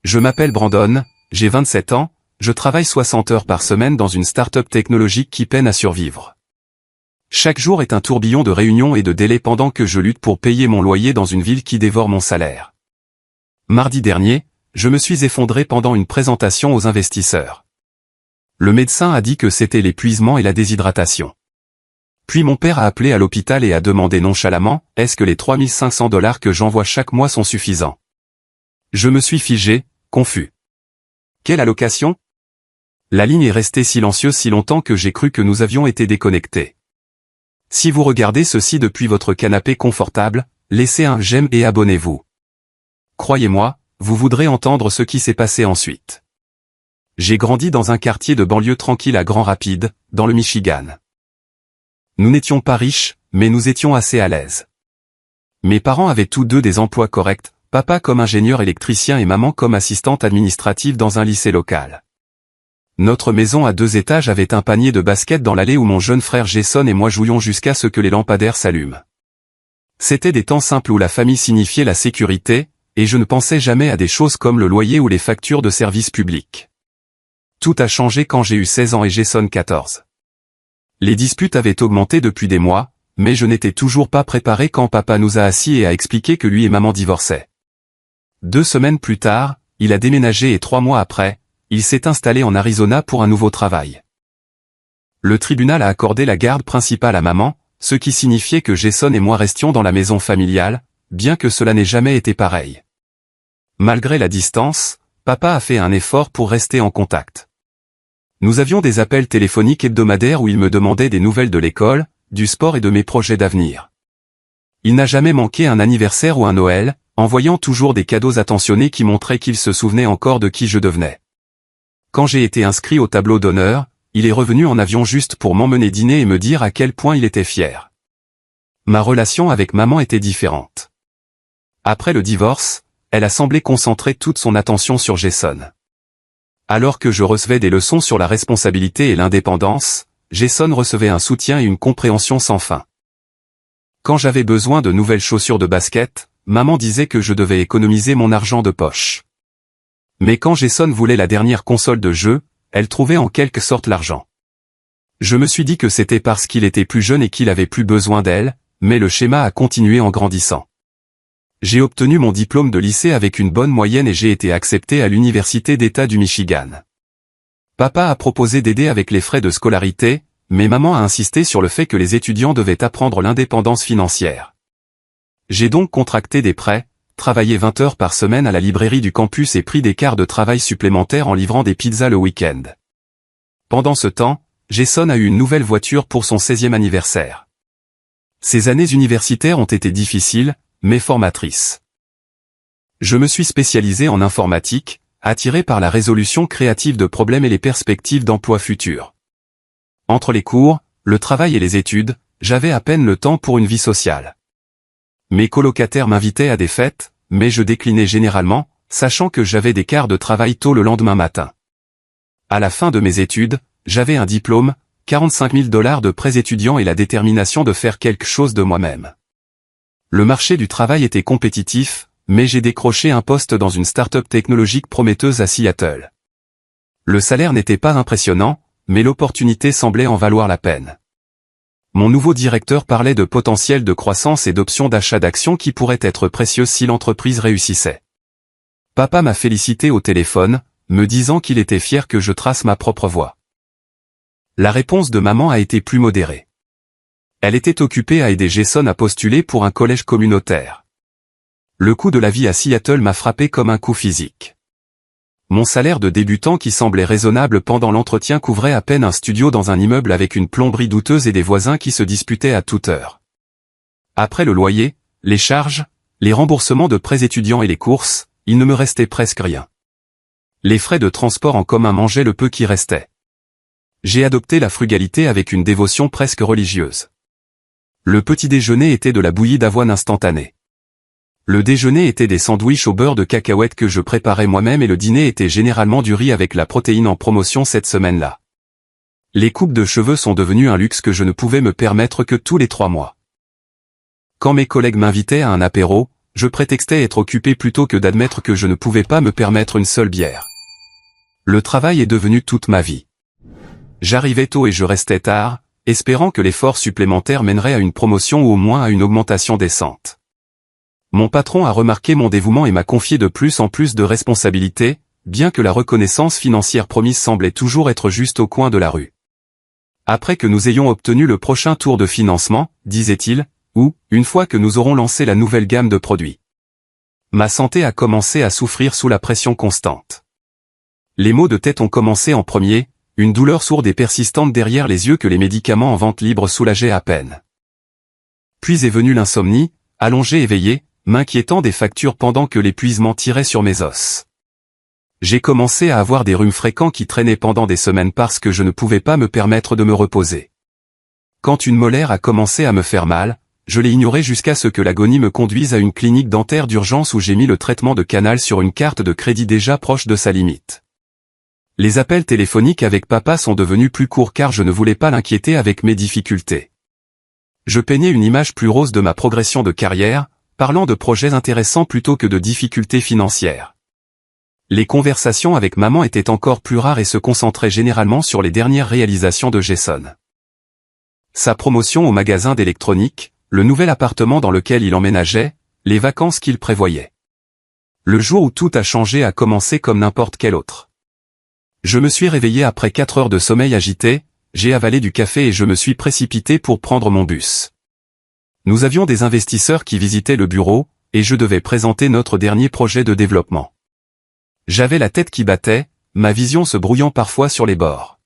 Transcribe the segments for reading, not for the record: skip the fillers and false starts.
Je m'appelle Brandon, j'ai 27 ans, je travaille 60 heures par semaine dans une start-up technologique qui peine à survivre. Chaque jour est un tourbillon de réunions et de délais pendant que je lutte pour payer mon loyer dans une ville qui dévore mon salaire. Mardi dernier, je me suis effondré pendant une présentation aux investisseurs. Le médecin a dit que c'était l'épuisement et la déshydratation. Puis mon père a appelé à l'hôpital et a demandé nonchalamment, est-ce que les 3500 $ que j'envoie chaque mois sont suffisants? Je me suis figé, confus. Quelle allocation? La ligne est restée silencieuse si longtemps que j'ai cru que nous avions été déconnectés. Si vous regardez ceci depuis votre canapé confortable, laissez un j'aime et abonnez-vous. Croyez-moi, vous voudrez entendre ce qui s'est passé ensuite. J'ai grandi dans un quartier de banlieue tranquille à Grand Rapids, dans le Michigan. Nous n'étions pas riches, mais nous étions assez à l'aise. Mes parents avaient tous deux des emplois corrects, papa comme ingénieur électricien et maman comme assistante administrative dans un lycée local. Notre maison à 2 étages avait un panier de basket dans l'allée où mon jeune frère Jason et moi jouions jusqu'à ce que les lampadaires s'allument. C'était des temps simples où la famille signifiait la sécurité, et je ne pensais jamais à des choses comme le loyer ou les factures de services publics. Tout a changé quand j'ai eu 16 ans et Jason 14. Les disputes avaient augmenté depuis des mois, mais je n'étais toujours pas préparé quand papa nous a assis et a expliqué que lui et maman divorçaient. 2 semaines plus tard, il a déménagé et 3 mois après, il s'est installé en Arizona pour un nouveau travail. Le tribunal a accordé la garde principale à maman, ce qui signifiait que Jason et moi restions dans la maison familiale, bien que cela n'ait jamais été pareil. Malgré la distance, papa a fait un effort pour rester en contact. Nous avions des appels téléphoniques hebdomadaires où il me demandait des nouvelles de l'école, du sport et de mes projets d'avenir. Il n'a jamais manqué un anniversaire ou un Noël, envoyant toujours des cadeaux attentionnés qui montraient qu'il se souvenait encore de qui je devenais. Quand j'ai été inscrit au tableau d'honneur, il est revenu en avion juste pour m'emmener dîner et me dire à quel point il était fier. Ma relation avec maman était différente. Après le divorce, elle a semblé concentrer toute son attention sur Jason. Alors que je recevais des leçons sur la responsabilité et l'indépendance, Jason recevait un soutien et une compréhension sans fin. Quand j'avais besoin de nouvelles chaussures de basket, maman disait que je devais économiser mon argent de poche. Mais quand Jason voulait la dernière console de jeu, elle trouvait en quelque sorte l'argent. Je me suis dit que c'était parce qu'il était plus jeune et qu'il avait plus besoin d'elle, mais le schéma a continué en grandissant. J'ai obtenu mon diplôme de lycée avec une bonne moyenne et j'ai été accepté à l'université d'État du Michigan. Papa a proposé d'aider avec les frais de scolarité, mais maman a insisté sur le fait que les étudiants devaient apprendre l'indépendance financière. J'ai donc contracté des prêts, travaillé 20 heures par semaine à la librairie du campus et pris des quarts de travail supplémentaires en livrant des pizzas le week-end. Pendant ce temps, Jason a eu une nouvelle voiture pour son 16e anniversaire. Ces années universitaires ont été difficiles, mais formatrices. Je me suis spécialisé en informatique, attiré par la résolution créative de problèmes et les perspectives d'emploi futures. Entre les cours, le travail et les études, j'avais à peine le temps pour une vie sociale. Mes colocataires m'invitaient à des fêtes, mais je déclinais généralement, sachant que j'avais des quarts de travail tôt le lendemain matin. À la fin de mes études, j'avais un diplôme, 45 000 $ de prêts étudiants et la détermination de faire quelque chose de moi-même. Le marché du travail était compétitif, mais j'ai décroché un poste dans une start-up technologique prometteuse à Seattle. Le salaire n'était pas impressionnant, mais l'opportunité semblait en valoir la peine. Mon nouveau directeur parlait de potentiel de croissance et d'options d'achat d'actions qui pourraient être précieuses si l'entreprise réussissait. Papa m'a félicité au téléphone, me disant qu'il était fier que je trace ma propre voie. La réponse de maman a été plus modérée. Elle était occupée à aider Jason à postuler pour un collège communautaire. Le coût de la vie à Seattle m'a frappé comme un coup physique. Mon salaire de débutant qui semblait raisonnable pendant l'entretien couvrait à peine un studio dans un immeuble avec une plomberie douteuse et des voisins qui se disputaient à toute heure. Après le loyer, les charges, les remboursements de prêts étudiants et les courses, il ne me restait presque rien. Les frais de transport en commun mangeaient le peu qui restait. J'ai adopté la frugalité avec une dévotion presque religieuse. Le petit déjeuner était de la bouillie d'avoine instantanée. Le déjeuner était des sandwichs au beurre de cacahuètes que je préparais moi-même et le dîner était généralement du riz avec la protéine en promotion cette semaine-là. Les coupes de cheveux sont devenues un luxe que je ne pouvais me permettre que tous les 3 mois. Quand mes collègues m'invitaient à un apéro, je prétextais être occupé plutôt que d'admettre que je ne pouvais pas me permettre une seule bière. Le travail est devenu toute ma vie. J'arrivais tôt et je restais tard, espérant que l'effort supplémentaire mènerait à une promotion ou au moins à une augmentation décente. Mon patron a remarqué mon dévouement et m'a confié de plus en plus de responsabilités, bien que la reconnaissance financière promise semblait toujours être juste au coin de la rue. Après que nous ayons obtenu le prochain tour de financement, disait-il, ou, une fois que nous aurons lancé la nouvelle gamme de produits. Ma santé a commencé à souffrir sous la pression constante. Les maux de tête ont commencé en premier, une douleur sourde et persistante derrière les yeux que les médicaments en vente libre soulageaient à peine. Puis est venue l'insomnie, allongé éveillé, m'inquiétant des factures pendant que l'épuisement tirait sur mes os. J'ai commencé à avoir des rhumes fréquents qui traînaient pendant des semaines parce que je ne pouvais pas me permettre de me reposer. Quand une molaire a commencé à me faire mal, je l'ai ignoré jusqu'à ce que l'agonie me conduise à une clinique dentaire d'urgence où j'ai mis le traitement de canal sur une carte de crédit déjà proche de sa limite. Les appels téléphoniques avec papa sont devenus plus courts car je ne voulais pas l'inquiéter avec mes difficultés. Je peignais une image plus rose de ma progression de carrière, parlant de projets intéressants plutôt que de difficultés financières. Les conversations avec maman étaient encore plus rares et se concentraient généralement sur les dernières réalisations de Jason. Sa promotion au magasin d'électronique, le nouvel appartement dans lequel il emménageait, les vacances qu'il prévoyait. Le jour où tout a changé a commencé comme n'importe quel autre. Je me suis réveillé après 4 heures de sommeil agité, j'ai avalé du café et je me suis précipité pour prendre mon bus. Nous avions des investisseurs qui visitaient le bureau, et je devais présenter notre dernier projet de développement. J'avais la tête qui battait, ma vision se brouillant parfois sur les bords.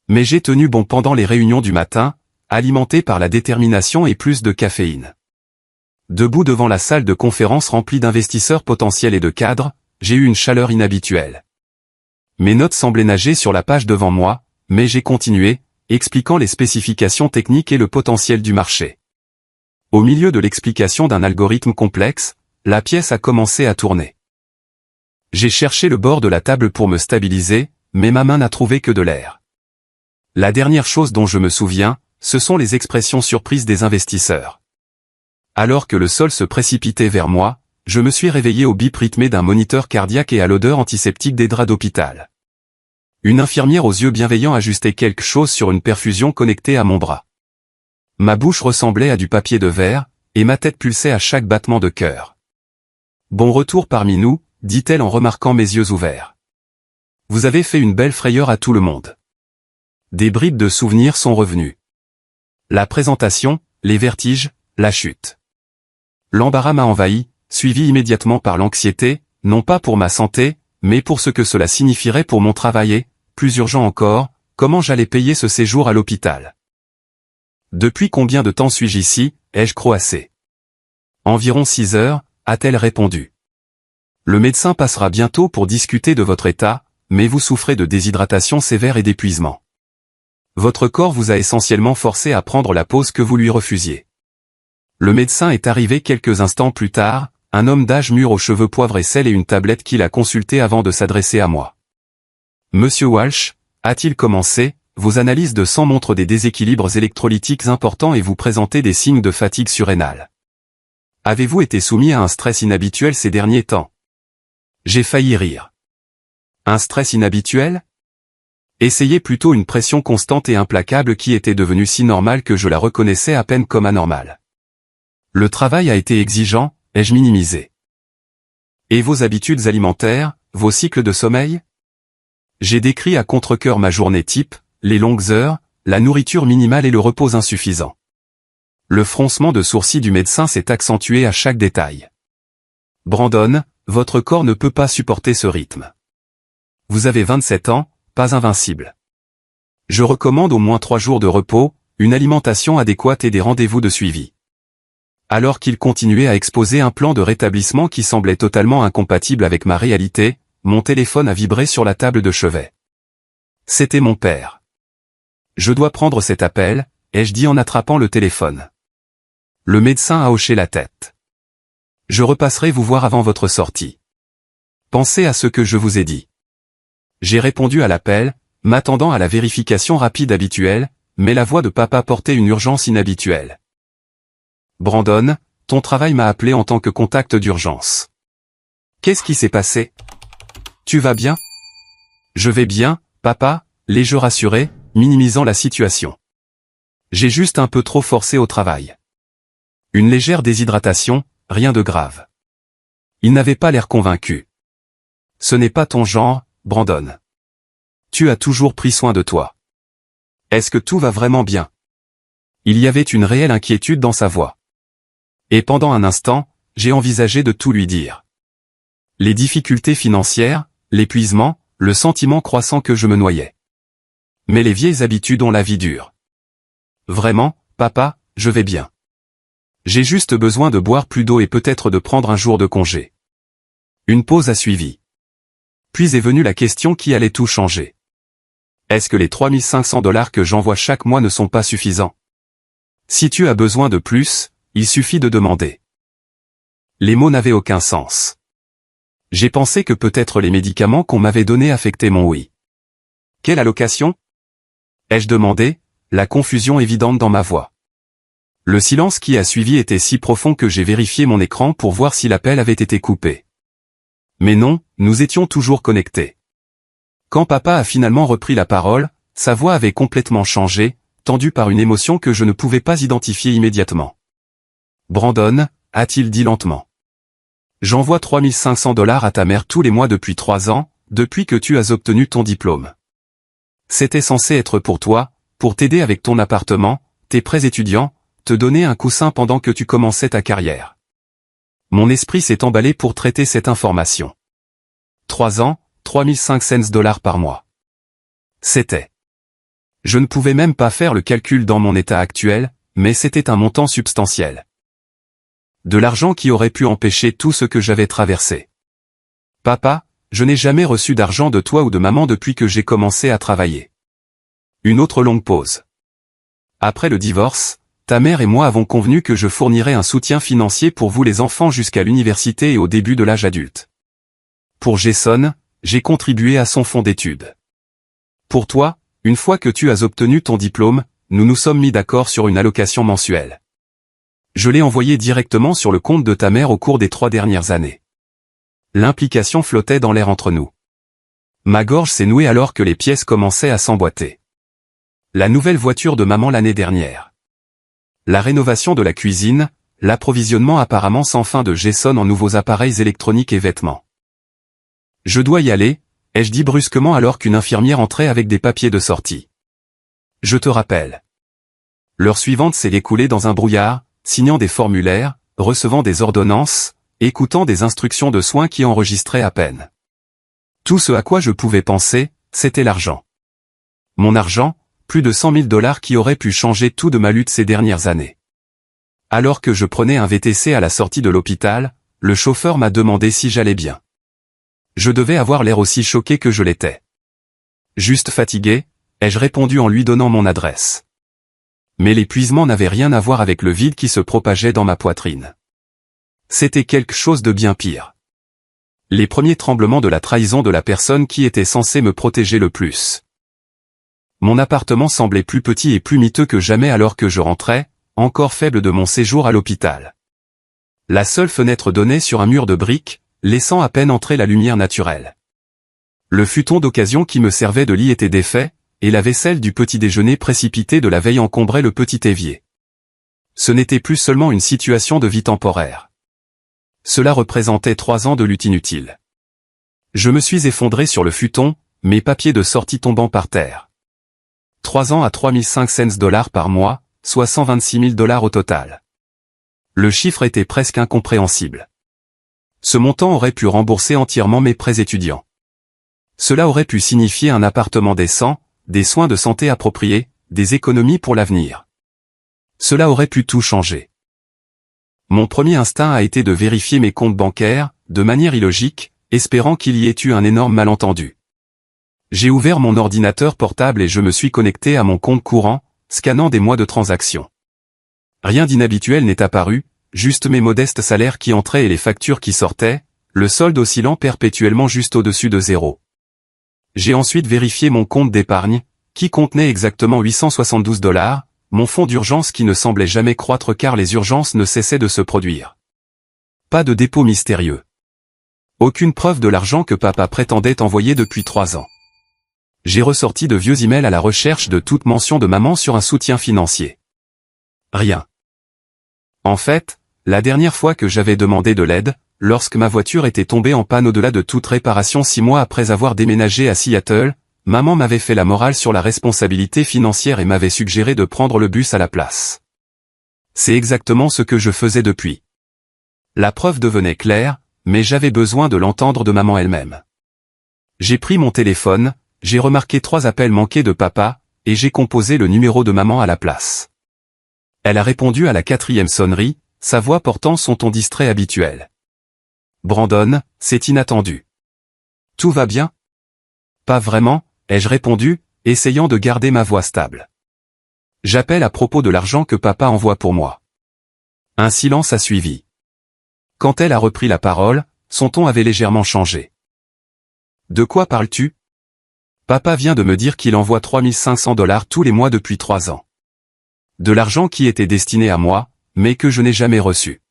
Mais j'ai tenu bon pendant les réunions du matin, alimenté par la détermination et plus de caféine. Debout devant la salle de conférence remplie d'investisseurs potentiels et de cadres, j'ai eu une chaleur inhabituelle. Mes notes semblaient nager sur la page devant moi, mais j'ai continué, expliquant les spécifications techniques et le potentiel du marché. Au milieu de l'explication d'un algorithme complexe, la pièce a commencé à tourner. J'ai cherché le bord de la table pour me stabiliser, mais ma main n'a trouvé que de l'air. La dernière chose dont je me souviens, ce sont les expressions surprises des investisseurs. Alors que le sol se précipitait vers moi, je me suis réveillé au bip rythmé d'un moniteur cardiaque et à l'odeur antiseptique des draps d'hôpital. Une infirmière aux yeux bienveillants ajustait quelque chose sur une perfusion connectée à mon bras. Ma bouche ressemblait à du papier de verre, et ma tête pulsait à chaque battement de cœur. « Bon retour parmi nous », dit-elle en remarquant mes yeux ouverts. « Vous avez fait une belle frayeur à tout le monde. » Des bribes de souvenirs sont revenus. La présentation, les vertiges, la chute. L'embarras m'a envahi, suivi immédiatement par l'anxiété, non pas pour ma santé, mais pour ce que cela signifierait pour mon travail et, plus urgent encore, comment j'allais payer ce séjour à l'hôpital. Depuis combien de temps suis-je ici, ai-je croassé. Environ 6 heures, a-t-elle répondu. Le médecin passera bientôt pour discuter de votre état, mais vous souffrez de déshydratation sévère et d'épuisement. Votre corps vous a essentiellement forcé à prendre la pause que vous lui refusiez. Le médecin est arrivé quelques instants plus tard, un homme d'âge mûr aux cheveux poivre et sel et une tablette qu'il a consultée avant de s'adresser à moi. Monsieur Walsh, a-t-il commencé, vos analyses de sang montrent des déséquilibres électrolytiques importants et vous présentez des signes de fatigue surrénale. Avez-vous été soumis à un stress inhabituel ces derniers temps? J'ai failli rire. Un stress inhabituel? Essayez plutôt une pression constante et implacable qui était devenue si normale que je la reconnaissais à peine comme anormale. Le travail a été exigeant, ai-je minimisé. Et vos habitudes alimentaires, vos cycles de sommeil? J'ai décrit à contre-cœur ma journée type, les longues heures, la nourriture minimale et le repos insuffisant. Le froncement de sourcils du médecin s'est accentué à chaque détail. Brandon, votre corps ne peut pas supporter ce rythme. Vous avez 27 ans, pas invincible. Je recommande au moins 3 jours de repos, une alimentation adéquate et des rendez-vous de suivi. Alors qu'il continuait à exposer un plan de rétablissement qui semblait totalement incompatible avec ma réalité, mon téléphone a vibré sur la table de chevet. C'était mon père. Je dois prendre cet appel, ai-je dit en attrapant le téléphone. Le médecin a hoché la tête. Je repasserai vous voir avant votre sortie. Pensez à ce que je vous ai dit. J'ai répondu à l'appel, m'attendant à la vérification rapide habituelle, mais la voix de papa portait une urgence inhabituelle. Brandon, ton travail m'a appelé en tant que contact d'urgence. Qu'est-ce qui s'est passé? Tu vas bien? Je vais bien, papa, l'ai-je rassuré, minimisant la situation. J'ai juste un peu trop forcé au travail. Une légère déshydratation, rien de grave. Il n'avait pas l'air convaincu. Ce n'est pas ton genre, Brandon. Tu as toujours pris soin de toi. Est-ce que tout va vraiment bien? Il y avait une réelle inquiétude dans sa voix. Et pendant un instant, j'ai envisagé de tout lui dire. Les difficultés financières, l'épuisement, le sentiment croissant que je me noyais. Mais les vieilles habitudes ont la vie dure. Vraiment, papa, je vais bien. J'ai juste besoin de boire plus d'eau et peut-être de prendre un jour de congé. Une pause a suivi. Puis est venue la question qui allait tout changer. Est-ce que les 3500 $ que j'envoie chaque mois ne sont pas suffisants? Si tu as besoin de plus, il suffit de demander. Les mots n'avaient aucun sens. J'ai pensé que peut-être les médicaments qu'on m'avait donnés affectaient mon oui. Quelle allocation? Ai-je demandé, la confusion évidente dans ma voix. Le silence qui a suivi était si profond que j'ai vérifié mon écran pour voir si l'appel avait été coupé. Mais non, nous étions toujours connectés. Quand papa a finalement repris la parole, sa voix avait complètement changé, tendue par une émotion que je ne pouvais pas identifier immédiatement. Brandon, a-t-il dit lentement. J'envoie 3500 $ à ta mère tous les mois depuis 3 ans, depuis que tu as obtenu ton diplôme. C'était censé être pour toi, pour t'aider avec ton appartement, tes prêts étudiants, te donner un coussin pendant que tu commençais ta carrière. Mon esprit s'est emballé pour traiter cette information. 3 ans, 3500 $ par mois. C'était. Je ne pouvais même pas faire le calcul dans mon état actuel, mais c'était un montant substantiel. De l'argent qui aurait pu empêcher tout ce que j'avais traversé. Papa, je n'ai jamais reçu d'argent de toi ou de maman depuis que j'ai commencé à travailler. Une autre longue pause. Après le divorce, ta mère et moi avons convenu que je fournirais un soutien financier pour vous les enfants jusqu'à l'université et au début de l'âge adulte. Pour Jason, j'ai contribué à son fonds d'études. Pour toi, une fois que tu as obtenu ton diplôme, nous nous sommes mis d'accord sur une allocation mensuelle. Je l'ai envoyé directement sur le compte de ta mère au cours des 3 dernières années. L'implication flottait dans l'air entre nous. Ma gorge s'est nouée alors que les pièces commençaient à s'emboîter. La nouvelle voiture de maman l'année dernière. La rénovation de la cuisine, l'approvisionnement apparemment sans fin de Jason en nouveaux appareils électroniques et vêtements. Je dois y aller, ai-je dit brusquement alors qu'une infirmière entrait avec des papiers de sortie. Je te rappelle. L'heure suivante s'est écoulée dans un brouillard, signant des formulaires, recevant des ordonnances, écoutant des instructions de soins qui enregistraient à peine. Tout ce à quoi je pouvais penser, c'était l'argent. Mon argent, plus de 100 000 $ qui aurait pu changer tout de ma lutte ces dernières années. Alors que je prenais un VTC à la sortie de l'hôpital, le chauffeur m'a demandé si j'allais bien. Je devais avoir l'air aussi choqué que je l'étais. Juste fatigué, ai-je répondu en lui donnant mon adresse. Mais l'épuisement n'avait rien à voir avec le vide qui se propageait dans ma poitrine. C'était quelque chose de bien pire. Les premiers tremblements de la trahison de la personne qui était censée me protéger le plus. Mon appartement semblait plus petit et plus miteux que jamais alors que je rentrais, encore faible de mon séjour à l'hôpital. La seule fenêtre donnait sur un mur de briques, laissant à peine entrer la lumière naturelle. Le futon d'occasion qui me servait de lit était défait, et la vaisselle du petit déjeuner précipité de la veille encombrait le petit évier. Ce n'était plus seulement une situation de vie temporaire. Cela représentait 3 ans de lutte inutile. Je me suis effondré sur le futon, mes papiers de sortie tombant par terre. 3 ans à 3500 $ par mois, soit 126 000 $ au total. Le chiffre était presque incompréhensible. Ce montant aurait pu rembourser entièrement mes prêts étudiants. Cela aurait pu signifier un appartement décent, des soins de santé appropriés, des économies pour l'avenir. Cela aurait pu tout changer. Mon premier instinct a été de vérifier mes comptes bancaires, de manière illogique, espérant qu'il y ait eu un énorme malentendu. J'ai ouvert mon ordinateur portable et je me suis connecté à mon compte courant, scannant des mois de transactions. Rien d'inhabituel n'est apparu, juste mes modestes salaires qui entraient et les factures qui sortaient, le solde oscillant perpétuellement juste au-dessus de 0. J'ai ensuite vérifié mon compte d'épargne, qui contenait exactement 872 $, mon fonds d'urgence qui ne semblait jamais croître car les urgences ne cessaient de se produire. Pas de dépôt mystérieux. Aucune preuve de l'argent que papa prétendait envoyer depuis 3 ans. J'ai ressorti de vieux emails à la recherche de toute mention de maman sur un soutien financier. Rien. En fait, la dernière fois que j'avais demandé de l'aide, lorsque ma voiture était tombée en panne au-delà de toute réparation 6 mois après avoir déménagé à Seattle, maman m'avait fait la morale sur la responsabilité financière et m'avait suggéré de prendre le bus à la place. C'est exactement ce que je faisais depuis. La preuve devenait claire, mais j'avais besoin de l'entendre de maman elle-même. J'ai pris mon téléphone, j'ai remarqué 3 appels manqués de papa, et j'ai composé le numéro de maman à la place. Elle a répondu à la 4e sonnerie, sa voix portant son ton distrait habituel. « Brandon, c'est inattendu. Tout va bien ? » « Pas vraiment, » ai-je répondu, essayant de garder ma voix stable. « J'appelle à propos de l'argent que papa envoie pour moi. » Un silence a suivi. Quand elle a repris la parole, son ton avait légèrement changé. « De quoi parles-tu ? Papa vient de me dire qu'il envoie $3500 tous les mois depuis 3 ans. De l'argent qui était destiné à moi, mais que je n'ai jamais reçu.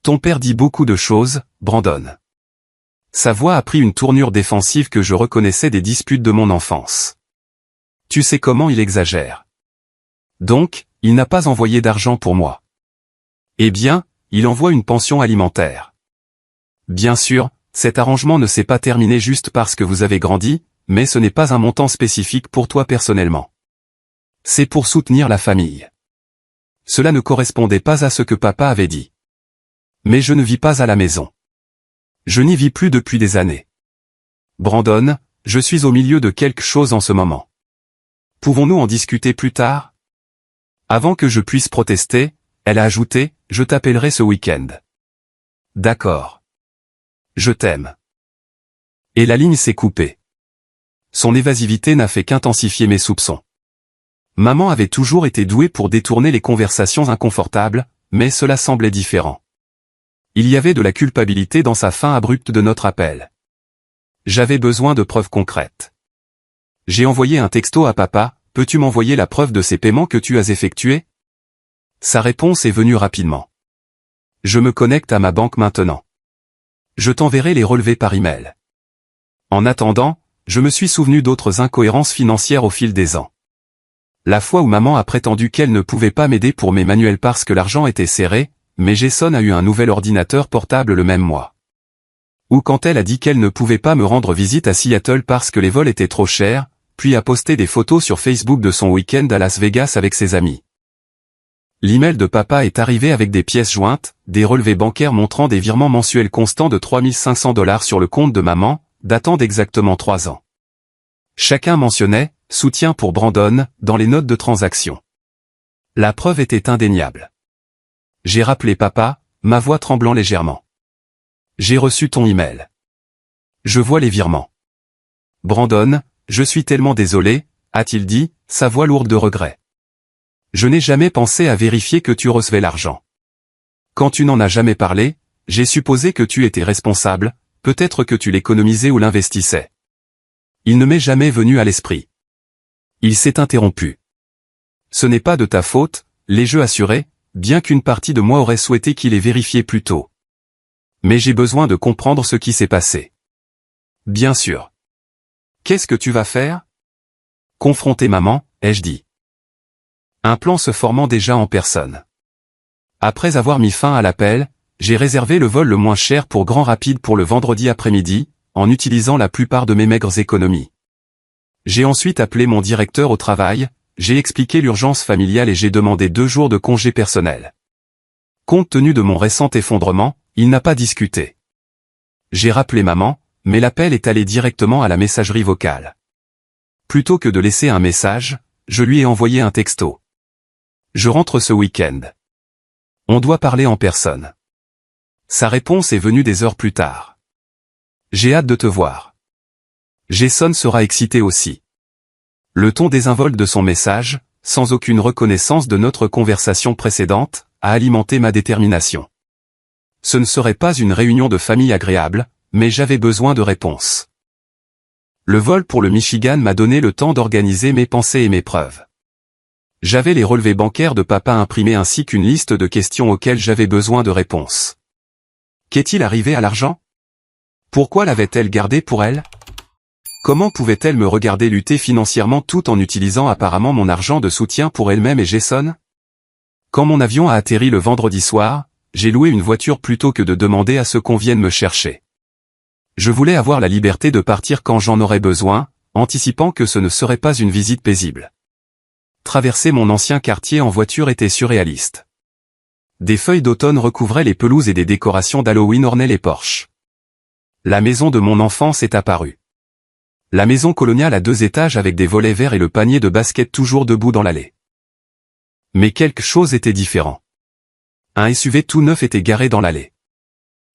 Ton père dit beaucoup de choses, Brandon. » Sa voix a pris une tournure défensive que je reconnaissais des disputes de mon enfance. Tu sais comment il exagère. Donc, il n'a pas envoyé d'argent pour moi. Eh bien, il envoie une pension alimentaire. Bien sûr, cet arrangement ne s'est pas terminé juste parce que vous avez grandi, mais ce n'est pas un montant spécifique pour toi personnellement. C'est pour soutenir la famille. Cela ne correspondait pas à ce que papa avait dit. Mais je ne vis pas à la maison. Je n'y vis plus depuis des années. Brandon, je suis au milieu de quelque chose en ce moment. Pouvons-nous en discuter plus tard ? Avant que je puisse protester, elle a ajouté, je t'appellerai ce week-end. D'accord. Je t'aime. Et la ligne s'est coupée. Son évasivité n'a fait qu'intensifier mes soupçons. Maman avait toujours été douée pour détourner les conversations inconfortables, mais cela semblait différent. Il y avait de la culpabilité dans sa fin abrupte de notre appel. J'avais besoin de preuves concrètes. J'ai envoyé un texto à papa, peux-tu m'envoyer la preuve de ces paiements que tu as effectués ? Sa réponse est venue rapidement. Je me connecte à ma banque maintenant. Je t'enverrai les relevés par email. En attendant, je me suis souvenu d'autres incohérences financières au fil des ans. La fois où maman a prétendu qu'elle ne pouvait pas m'aider pour mes manuels parce que l'argent était serré, mais Jason a eu un nouvel ordinateur portable le même mois. Ou quand elle a dit qu'elle ne pouvait pas me rendre visite à Seattle parce que les vols étaient trop chers, puis a posté des photos sur Facebook de son week-end à Las Vegas avec ses amis. L'email de papa est arrivé avec des pièces jointes, des relevés bancaires montrant des virements mensuels constants de $3500 sur le compte de maman, datant d'exactement 3 ans. Chacun mentionnait « soutien pour Brandon » dans les notes de transaction. La preuve était indéniable. J'ai rappelé papa, ma voix tremblant légèrement. J'ai reçu ton email. Je vois les virements. Brandon, je suis tellement désolé, a-t-il dit, sa voix lourde de regret. Je n'ai jamais pensé à vérifier que tu recevais l'argent. Quand tu n'en as jamais parlé, j'ai supposé que tu étais responsable, peut-être que tu l'économisais ou l'investissais. Il ne m'est jamais venu à l'esprit. Il s'est interrompu. Ce n'est pas de ta faute, l'ai-je assuré, bien qu'une partie de moi aurait souhaité qu'il ait vérifié plus tôt. Mais j'ai besoin de comprendre ce qui s'est passé. Bien sûr. Qu'est-ce que tu vas faire ? Confronter maman, ai-je dit. Un plan se formant déjà en personne. Après avoir mis fin à l'appel, j'ai réservé le vol le moins cher pour Grand Rapids pour le vendredi après-midi, en utilisant la plupart de mes maigres économies. J'ai ensuite appelé mon directeur au travail, j'ai expliqué l'urgence familiale et j'ai demandé 2 jours de congé personnel. Compte tenu de mon récent effondrement, il n'a pas discuté. J'ai rappelé maman, mais l'appel est allé directement à la messagerie vocale. Plutôt que de laisser un message, je lui ai envoyé un texto. Je rentre ce week-end. On doit parler en personne. Sa réponse est venue des heures plus tard. J'ai hâte de te voir. Jason sera excité aussi. Le ton désinvolte de son message, sans aucune reconnaissance de notre conversation précédente, a alimenté ma détermination. Ce ne serait pas une réunion de famille agréable, mais j'avais besoin de réponses. Le vol pour le Michigan m'a donné le temps d'organiser mes pensées et mes preuves. J'avais les relevés bancaires de papa imprimés ainsi qu'une liste de questions auxquelles j'avais besoin de réponses. Qu'est-il arrivé à l'argent? Pourquoi l'avait-elle gardé pour elle? Comment pouvait-elle me regarder lutter financièrement tout en utilisant apparemment mon argent de soutien pour elle-même et Jason? Quand mon avion a atterri le vendredi soir, j'ai loué une voiture plutôt que de demander à ce qu'on vienne me chercher. Je voulais avoir la liberté de partir quand j'en aurais besoin, anticipant que ce ne serait pas une visite paisible. Traverser mon ancien quartier en voiture était surréaliste. Des feuilles d'automne recouvraient les pelouses et des décorations d'Halloween ornaient les porches. La maison de mon enfance est apparue. La maison coloniale à 2 étages avec des volets verts et le panier de basket toujours debout dans l'allée. Mais quelque chose était différent. Un SUV tout neuf était garé dans l'allée.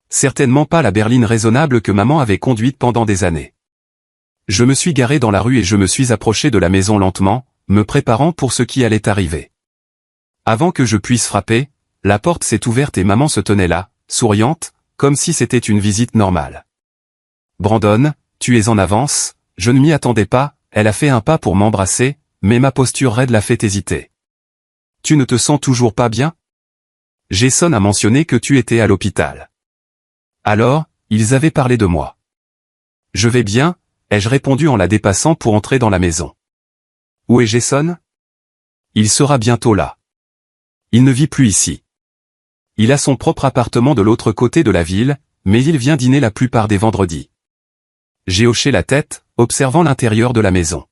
Certainement pas la berline raisonnable que maman avait conduite pendant des années. Je me suis garé dans la rue et je me suis approché de la maison lentement, me préparant pour ce qui allait arriver. Avant que je puisse frapper, la porte s'est ouverte et maman se tenait là, souriante, comme si c'était une visite normale. « Brandon, tu es en avance ?» Je ne m'y attendais pas, elle a fait un pas pour m'embrasser, mais ma posture raide l'a fait hésiter. « Tu ne te sens toujours pas bien ? Jason a mentionné que tu étais à l'hôpital. » Alors, ils avaient parlé de moi. « Je vais bien », ai-je répondu en la dépassant pour entrer dans la maison. « Où est Jason ? » ? Il sera bientôt là. Il ne vit plus ici. Il a son propre appartement de l'autre côté de la ville, mais il vient dîner la plupart des vendredis. J'ai hoché la tête, observant l'intérieur de la maison.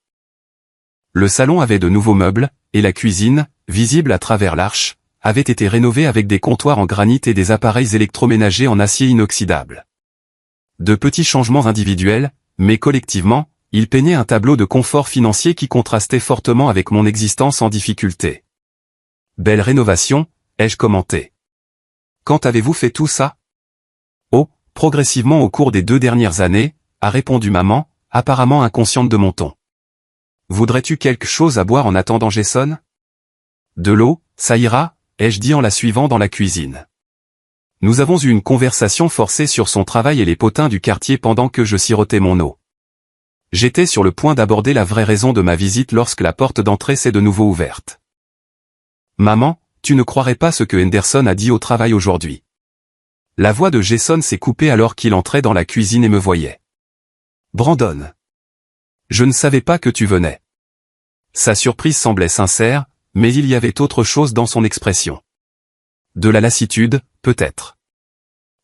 Le salon avait de nouveaux meubles, et la cuisine, visible à travers l'arche, avait été rénovée avec des comptoirs en granit et des appareils électroménagers en acier inoxydable. De petits changements individuels, mais collectivement, ils peignaient un tableau de confort financier qui contrastait fortement avec mon existence en difficulté. « Belle rénovation », ai-je commenté. « Quand avez-vous fait tout ça ?»« Oh, progressivement au cours des 2 dernières années, » a répondu maman, apparemment inconsciente de mon ton. « Voudrais-tu quelque chose à boire en attendant Jason ? » « De l'eau, ça ira », ai-je dit en la suivant dans la cuisine. Nous avons eu une conversation forcée sur son travail et les potins du quartier pendant que je sirotais mon eau. J'étais sur le point d'aborder la vraie raison de ma visite lorsque la porte d'entrée s'est de nouveau ouverte. « Maman, tu ne croirais pas ce que Henderson a dit au travail aujourd'hui. » La voix de Jason s'est coupée alors qu'il entrait dans la cuisine et me voyait. « Brandon. Je ne savais pas que tu venais. » Sa surprise semblait sincère, mais il y avait autre chose dans son expression. De la lassitude, peut-être.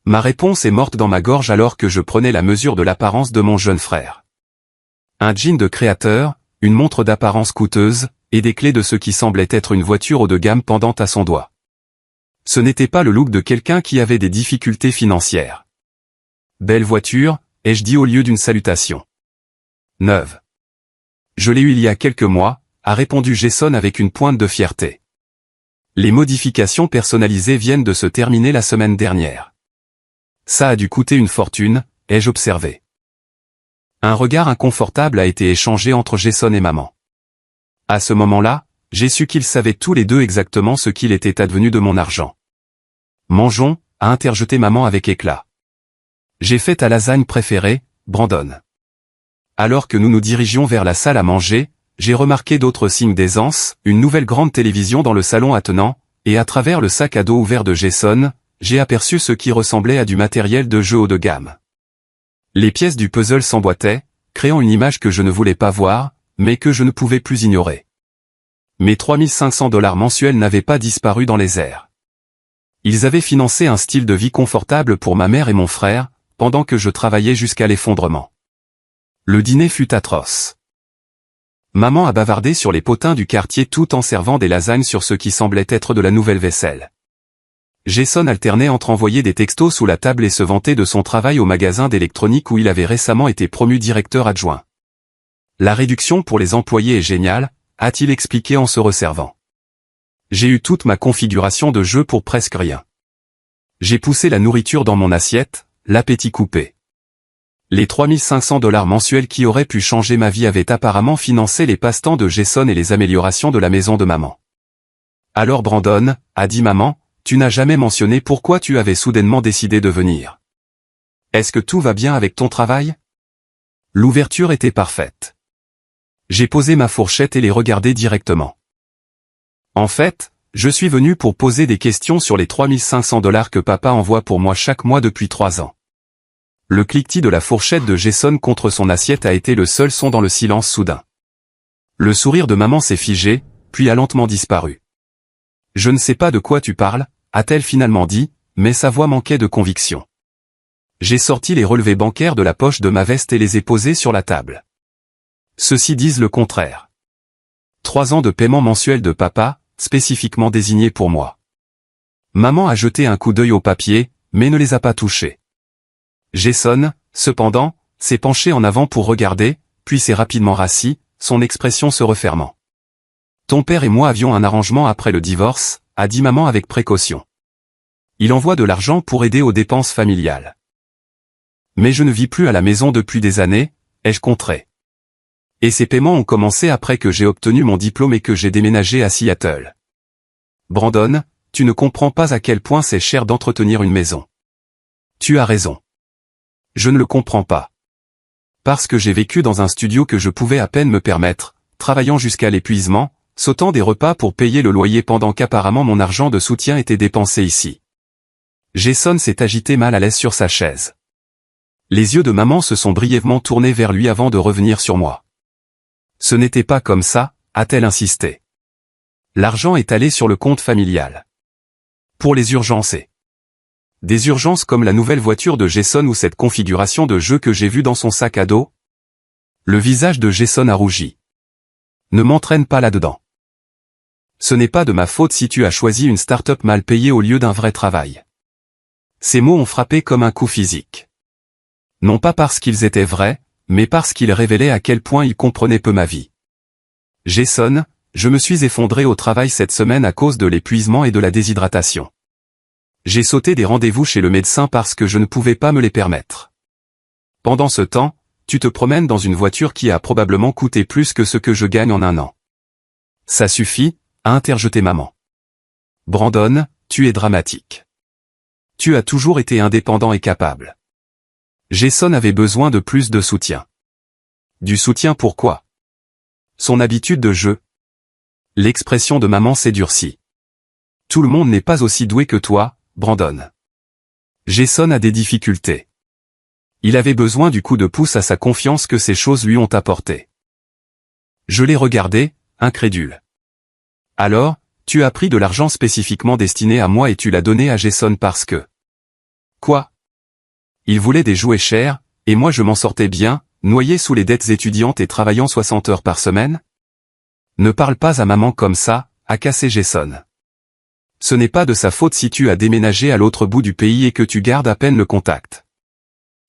Ma réponse est morte dans ma gorge alors que je prenais la mesure de l'apparence de mon jeune frère. Un jean de créateur, une montre d'apparence coûteuse, et des clés de ce qui semblait être une voiture haut de gamme pendant à son doigt. Ce n'était pas le look de quelqu'un qui avait des difficultés financières. « Belle voiture », ai-je dit au lieu d'une salutation. « Neuve. Je l'ai eue il y a quelques mois, » a répondu Jason avec une pointe de fierté. Les modifications personnalisées viennent de se terminer la semaine dernière. Ça a dû coûter une fortune, ai-je observé. Un regard inconfortable a été échangé entre Jason et maman. À ce moment-là, j'ai su qu'ils savaient tous les deux exactement ce qu'il était advenu de mon argent. « Mangeons », a interjeté maman avec éclat. J'ai fait ta lasagne préférée, Brandon. Alors que nous nous dirigions vers la salle à manger, j'ai remarqué d'autres signes d'aisance, une nouvelle grande télévision dans le salon attenant, et à travers le sac à dos ouvert de Jason, j'ai aperçu ce qui ressemblait à du matériel de jeu haut de gamme. Les pièces du puzzle s'emboîtaient, créant une image que je ne voulais pas voir, mais que je ne pouvais plus ignorer. Mes 3500 $ mensuels n'avaient pas disparu dans les airs. Ils avaient financé un style de vie confortable pour ma mère et mon frère, pendant que je travaillais jusqu'à l'effondrement. Le dîner fut atroce. Maman a bavardé sur les potins du quartier tout en servant des lasagnes sur ce qui semblait être de la nouvelle vaisselle. Jason alternait entre envoyer des textos sous la table et se vanter de son travail au magasin d'électronique où il avait récemment été promu directeur adjoint. La réduction pour les employés est géniale, a-t-il expliqué en se resservant. J'ai eu toute ma configuration de jeu pour presque rien. J'ai poussé la nourriture dans mon assiette, l'appétit coupé. Les 3500 $ mensuels qui auraient pu changer ma vie avaient apparemment financé les passe-temps de Jason et les améliorations de la maison de maman. Alors Brandon, a dit maman, tu n'as jamais mentionné pourquoi tu avais soudainement décidé de venir. Est-ce que tout va bien avec ton travail? L'ouverture était parfaite. J'ai posé ma fourchette et les regardé directement. En fait, je suis venu pour poser des questions sur les 3500 $ que papa envoie pour moi chaque mois depuis 3 ans. Le cliquetis de la fourchette de Jason contre son assiette a été le seul son dans le silence soudain. Le sourire de maman s'est figé, puis a lentement disparu. Je ne sais pas de quoi tu parles, a-t-elle finalement dit, mais sa voix manquait de conviction. J'ai sorti les relevés bancaires de la poche de ma veste et les ai posés sur la table. Ceux-ci disent le contraire. 3 ans de paiement mensuel de papa, spécifiquement désignés pour moi. Maman a jeté un coup d'œil au papier, mais ne les a pas touchés. Jason, cependant, s'est penché en avant pour regarder, puis s'est rapidement rassis, son expression se refermant. Ton père et moi avions un arrangement après le divorce, a dit maman avec précaution. Il envoie de l'argent pour aider aux dépenses familiales. Mais je ne vis plus à la maison depuis des années, ai-je contré. Et ces paiements ont commencé après que j'ai obtenu mon diplôme et que j'ai déménagé à Seattle. Brandon, tu ne comprends pas à quel point c'est cher d'entretenir une maison. Tu as raison. Je ne le comprends pas. Parce que j'ai vécu dans un studio que je pouvais à peine me permettre, travaillant jusqu'à l'épuisement, sautant des repas pour payer le loyer pendant qu'apparemment mon argent de soutien était dépensé ici. Jason s'est agité mal à l'aise sur sa chaise. Les yeux de maman se sont brièvement tournés vers lui avant de revenir sur moi. Ce n'était pas comme ça, a-t-elle insisté. L'argent est allé sur le compte familial. Pour les urgences et des urgences comme la nouvelle voiture de Jason ou cette configuration de jeu que j'ai vue dans son sac à dos. Le visage de Jason a rougi. Ne m'entraîne pas là-dedans. Ce n'est pas de ma faute si tu as choisi une start-up mal payée au lieu d'un vrai travail. Ces mots ont frappé comme un coup physique. Non pas parce qu'ils étaient vrais, mais parce qu'ils révélaient à quel point il comprenait peu ma vie. Jason, je me suis effondré au travail cette semaine à cause de l'épuisement et de la déshydratation. J'ai sauté des rendez-vous chez le médecin parce que je ne pouvais pas me les permettre. Pendant ce temps, tu te promènes dans une voiture qui a probablement coûté plus que ce que je gagne en un an. Ça suffit, a interjeté maman. Brandon, tu es dramatique. Tu as toujours été indépendant et capable. Jason avait besoin de plus de soutien. Du soutien pourquoi? Son habitude de jeu. L'expression de maman s'est durcie. Tout le monde n'est pas aussi doué que toi, Brandon. Jason a des difficultés. Il avait besoin du coup de pouce à sa confiance que ces choses lui ont apporté. Je l'ai regardé, incrédule. Alors, tu as pris de l'argent spécifiquement destiné à moi et tu l'as donné à Jason parce que... Quoi? Il voulait des jouets chers, et moi je m'en sortais bien, noyé sous les dettes étudiantes et travaillant 60 heures par semaine? Ne parle pas à maman comme ça, a cassé Jason. Ce n'est pas de sa faute si tu as déménagé à l'autre bout du pays et que tu gardes à peine le contact.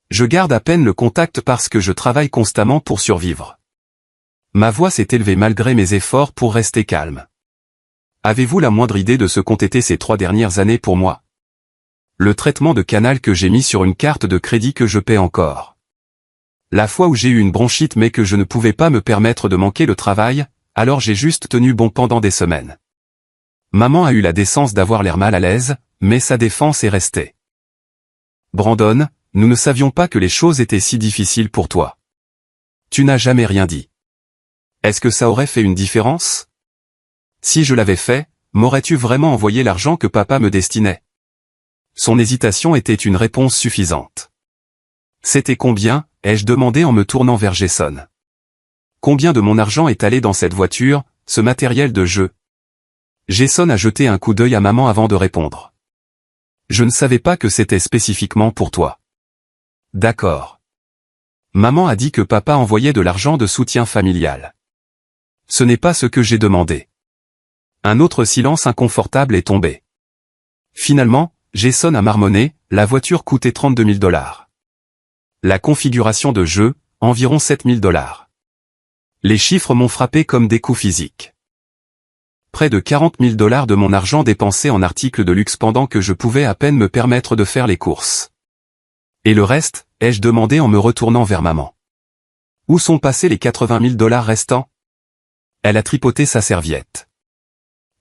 Je garde à peine le contact parce que je travaille constamment pour survivre. Ma voix s'est élevée malgré mes efforts pour rester calme. Avez-vous la moindre idée de ce qu'ont été ces 3 dernières années pour moi? Le traitement de canal que j'ai mis sur une carte de crédit que je paie encore. La fois où j'ai eu une bronchite mais que je ne pouvais pas me permettre de manquer le travail, alors j'ai juste tenu bon pendant des semaines. Maman a eu la décence d'avoir l'air mal à l'aise, mais sa défense est restée. Brandon, nous ne savions pas que les choses étaient si difficiles pour toi. Tu n'as jamais rien dit. Est-ce que ça aurait fait une différence? Si je l'avais fait, m'aurais-tu vraiment envoyé l'argent que papa me destinait? Son hésitation était une réponse suffisante. C'était combien, ai-je demandé en me tournant vers Jason. Combien de mon argent est allé dans cette voiture, ce matériel de jeu? Jason a jeté un coup d'œil à maman avant de répondre. Je ne savais pas que c'était spécifiquement pour toi. D'accord. Maman a dit que papa envoyait de l'argent de soutien familial. Ce n'est pas ce que j'ai demandé. Un autre silence inconfortable est tombé. Finalement, Jason a marmonné, la voiture coûtait 32 000 $. La configuration de jeu, environ 7 000 $. Les chiffres m'ont frappé comme des coups physiques. Près de 40 000 $ de mon argent dépensé en articles de luxe pendant que je pouvais à peine me permettre de faire les courses. Et le reste, ai-je demandé en me retournant vers maman. Où sont passés les 80 000 $ restants? Elle a tripoté sa serviette.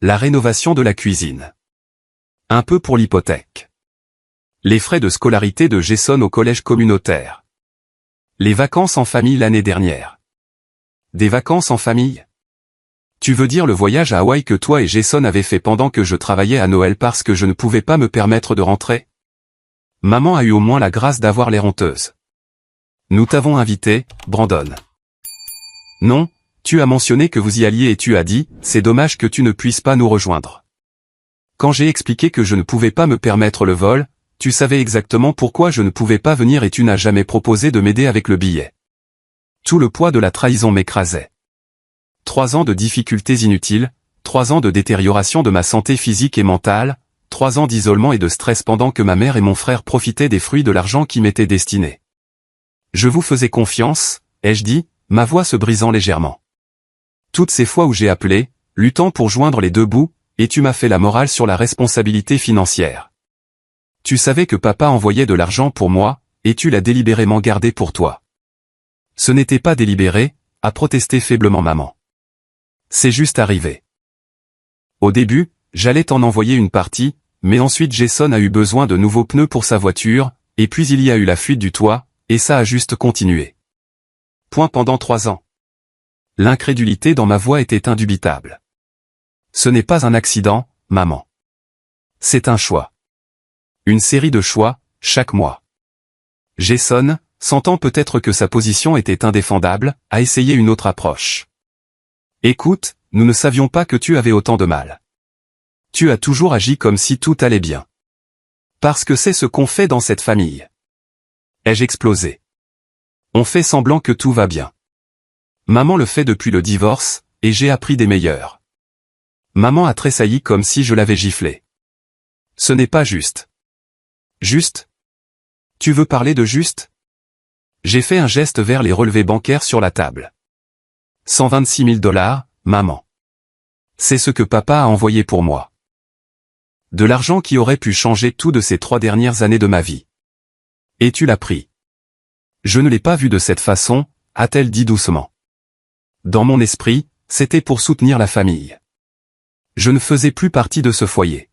La rénovation de la cuisine. Un peu pour l'hypothèque. Les frais de scolarité de Jason au collège communautaire. Les vacances en famille l'année dernière. Des vacances en famille? Tu veux dire le voyage à Hawaï que toi et Jason avez fait pendant que je travaillais à Noël parce que je ne pouvais pas me permettre de rentrer? Maman a eu au moins la grâce d'avoir l'air honteuse. Nous t'avons invité, Brandon. Non, tu as mentionné que vous y alliez et tu as dit, c'est dommage que tu ne puisses pas nous rejoindre. Quand j'ai expliqué que je ne pouvais pas me permettre le vol, tu savais exactement pourquoi je ne pouvais pas venir et tu n'as jamais proposé de m'aider avec le billet. Tout le poids de la trahison m'écrasait. 3 ans de difficultés inutiles, 3 ans de détérioration de ma santé physique et mentale, 3 ans d'isolement et de stress pendant que ma mère et mon frère profitaient des fruits de l'argent qui m'était destiné. Je vous faisais confiance, ai-je dit, ma voix se brisant légèrement. Toutes ces fois où j'ai appelé, luttant pour joindre les deux bouts, et tu m'as fait la morale sur la responsabilité financière. Tu savais que papa envoyait de l'argent pour moi, et tu l'as délibérément gardé pour toi. Ce n'était pas délibéré, a protesté faiblement maman. C'est juste arrivé. Au début, j'allais t'en envoyer une partie, mais ensuite Jason a eu besoin de nouveaux pneus pour sa voiture, et puis il y a eu la fuite du toit, et ça a juste continué. Point pendant 3 ans. L'incrédulité dans ma voix était indubitable. Ce n'est pas un accident, maman. C'est un choix. Une série de choix, chaque mois. Jason, sentant peut-être que sa position était indéfendable, a essayé une autre approche. Écoute, nous ne savions pas que tu avais autant de mal. Tu as toujours agi comme si tout allait bien. Parce que c'est ce qu'on fait dans cette famille. Ai-je explosé? On fait semblant que tout va bien. Maman le fait depuis le divorce, et j'ai appris des meilleurs. Maman a tressailli comme si je l'avais giflé. Ce n'est pas juste. Juste? Tu veux parler de juste? J'ai fait un geste vers les relevés bancaires sur la table. 126 000 $, maman. C'est ce que papa a envoyé pour moi. De l'argent qui aurait pu changer tout de ces 3 dernières années de ma vie. Et tu l'as pris. Je ne l'ai pas vu de cette façon, a-t-elle dit doucement. Dans mon esprit, c'était pour soutenir la famille. Je ne faisais plus partie de ce foyer.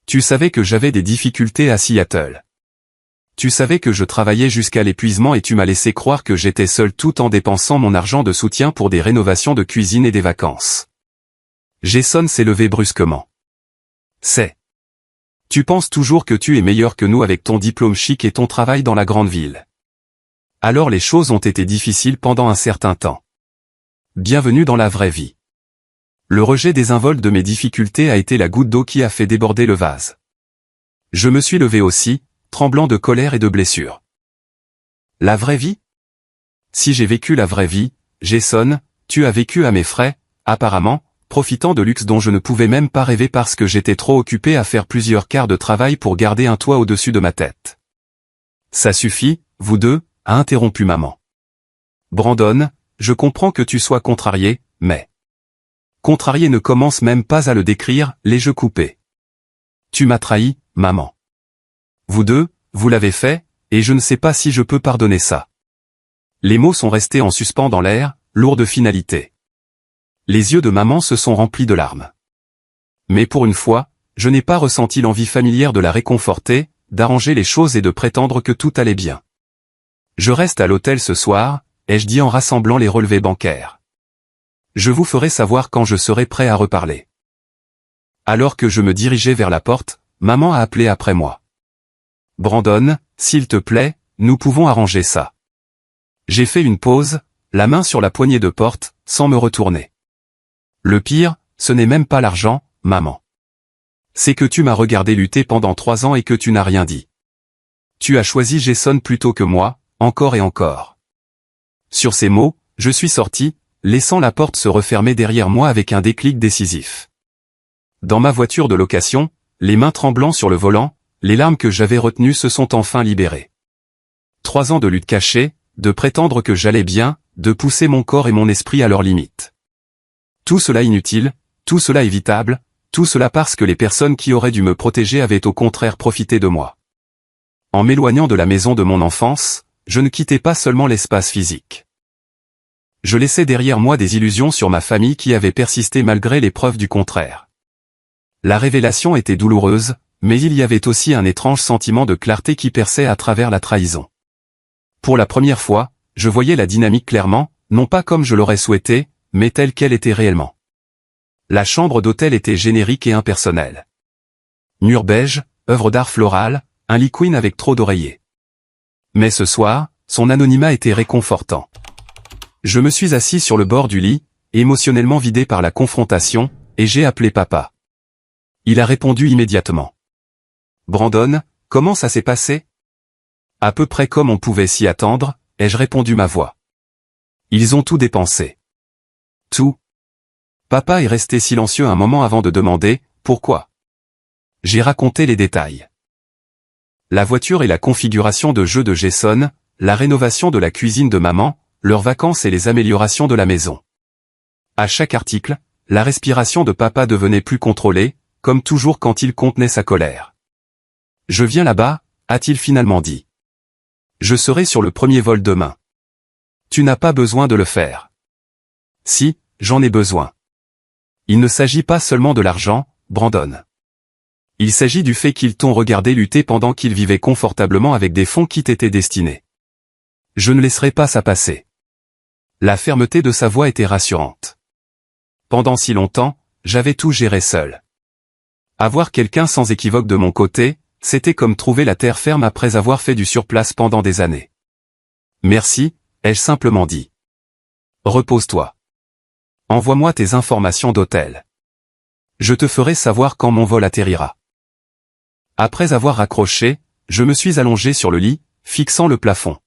Tu savais que j'avais des difficultés à Seattle. Tu savais que je travaillais jusqu'à l'épuisement et tu m'as laissé croire que j'étais seul tout en dépensant mon argent de soutien pour des rénovations de cuisine et des vacances. Jason s'est levé brusquement. C'est. Tu penses toujours que tu es meilleur que nous avec ton diplôme chic et ton travail dans la grande ville. Alors les choses ont été difficiles pendant un certain temps. Bienvenue dans la vraie vie. Le rejet désinvolte de mes difficultés a été la goutte d'eau qui a fait déborder le vase. Je me suis levé aussi, tremblant de colère et de blessure. La vraie vie? Si j'ai vécu la vraie vie, Jason, tu as vécu à mes frais, apparemment, profitant de luxe dont je ne pouvais même pas rêver parce que j'étais trop occupé à faire plusieurs quarts de travail pour garder un toit au-dessus de ma tête. Ça suffit, vous deux, a interrompu maman. Brandon, je comprends que tu sois contrarié, mais... Contrarié ne commence même pas à le décrire, les jeux coupés. Tu m'as trahi, maman. Vous deux, vous l'avez fait, et je ne sais pas si je peux pardonner ça. Les mots sont restés en suspens dans l'air, lourds de finalité. Les yeux de maman se sont remplis de larmes. Mais pour une fois, je n'ai pas ressenti l'envie familière de la réconforter, d'arranger les choses et de prétendre que tout allait bien. Je reste à l'hôtel ce soir, ai-je dit en rassemblant les relevés bancaires. Je vous ferai savoir quand je serai prêt à reparler. Alors que je me dirigeais vers la porte, maman a appelé après moi. Brandon, s'il te plaît, nous pouvons arranger ça. J'ai fait une pause, la main sur la poignée de porte, sans me retourner. Le pire, ce n'est même pas l'argent, maman. C'est que tu m'as regardé lutter pendant 3 ans et que tu n'as rien dit. Tu as choisi Jason plutôt que moi, encore et encore. Sur ces mots, je suis sorti, laissant la porte se refermer derrière moi avec un déclic décisif. Dans ma voiture de location, les mains tremblant sur le volant, les larmes que j'avais retenues se sont enfin libérées. 3 ans de lutte cachée, de prétendre que j'allais bien, de pousser mon corps et mon esprit à leurs limites. Tout cela inutile, tout cela évitable, tout cela parce que les personnes qui auraient dû me protéger avaient au contraire profité de moi. En m'éloignant de la maison de mon enfance, je ne quittais pas seulement l'espace physique. Je laissais derrière moi des illusions sur ma famille qui avaient persisté malgré les preuves du contraire. La révélation était douloureuse, mais il y avait aussi un étrange sentiment de clarté qui perçait à travers la trahison. Pour la première fois, je voyais la dynamique clairement, non pas comme je l'aurais souhaité, mais telle qu'elle était réellement. La chambre d'hôtel était générique et impersonnelle. Mur beige, œuvre d'art florale, un lit queen avec trop d'oreillers. Mais ce soir, son anonymat était réconfortant. Je me suis assis sur le bord du lit, émotionnellement vidé par la confrontation, et j'ai appelé papa. Il a répondu immédiatement. Brandon, comment ça s'est passé? À peu près comme on pouvait s'y attendre, ai-je répondu ma voix. Ils ont tout dépensé. Tout. Papa est resté silencieux un moment avant de demander, pourquoi? J'ai raconté les détails. La voiture et la configuration de jeu de Jason, la rénovation de la cuisine de maman, leurs vacances et les améliorations de la maison. À chaque article, la respiration de papa devenait plus contrôlée, comme toujours quand il contenait sa colère. Je viens là-bas, a-t-il finalement dit. Je serai sur le premier vol demain. Tu n'as pas besoin de le faire. Si, j'en ai besoin. Il ne s'agit pas seulement de l'argent, Brandon. Il s'agit du fait qu'ils t'ont regardé lutter pendant qu'ils vivaient confortablement avec des fonds qui t'étaient destinés. Je ne laisserai pas ça passer. La fermeté de sa voix était rassurante. Pendant si longtemps, j'avais tout géré seul. Avoir quelqu'un sans équivoque de mon côté, c'était comme trouver la terre ferme après avoir fait du surplace pendant des années. Merci, ai-je simplement dit. Repose-toi. Envoie-moi tes informations d'hôtel. Je te ferai savoir quand mon vol atterrira. Après avoir raccroché, je me suis allongé sur le lit, fixant le plafond.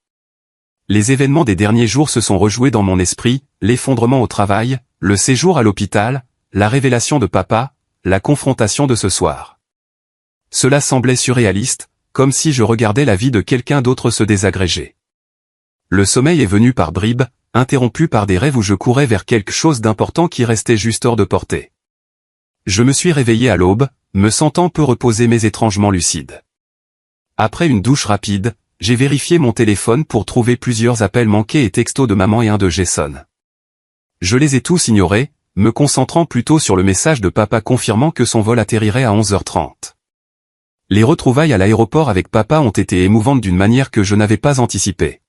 Les événements des derniers jours se sont rejoués dans mon esprit, l'effondrement au travail, le séjour à l'hôpital, la révélation de papa, la confrontation de ce soir. Cela semblait surréaliste, comme si je regardais la vie de quelqu'un d'autre se désagréger. Le sommeil est venu par bribes, interrompu par des rêves où je courais vers quelque chose d'important qui restait juste hors de portée. Je me suis réveillé à l'aube, me sentant peu reposé mais étrangement lucide. Après une douche rapide, j'ai vérifié mon téléphone pour trouver plusieurs appels manqués et textos de maman et un de Jason. Je les ai tous ignorés, me concentrant plutôt sur le message de papa confirmant que son vol atterrirait à 11h30. Les retrouvailles à l'aéroport avec papa ont été émouvantes d'une manière que je n'avais pas anticipée.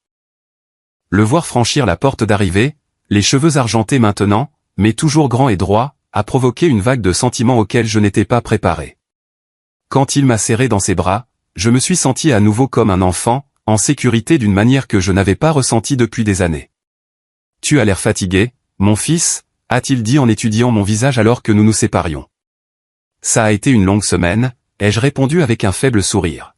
Le voir franchir la porte d'arrivée, les cheveux argentés maintenant, mais toujours grand et droit, a provoqué une vague de sentiments auxquels je n'étais pas préparé. Quand il m'a serré dans ses bras, je me suis senti à nouveau comme un enfant, en sécurité d'une manière que je n'avais pas ressentie depuis des années. « Tu as l'air fatigué, mon fils », a-t-il dit en étudiant mon visage alors que nous nous séparions. « Ça a été une longue semaine », ai-je répondu avec un faible sourire.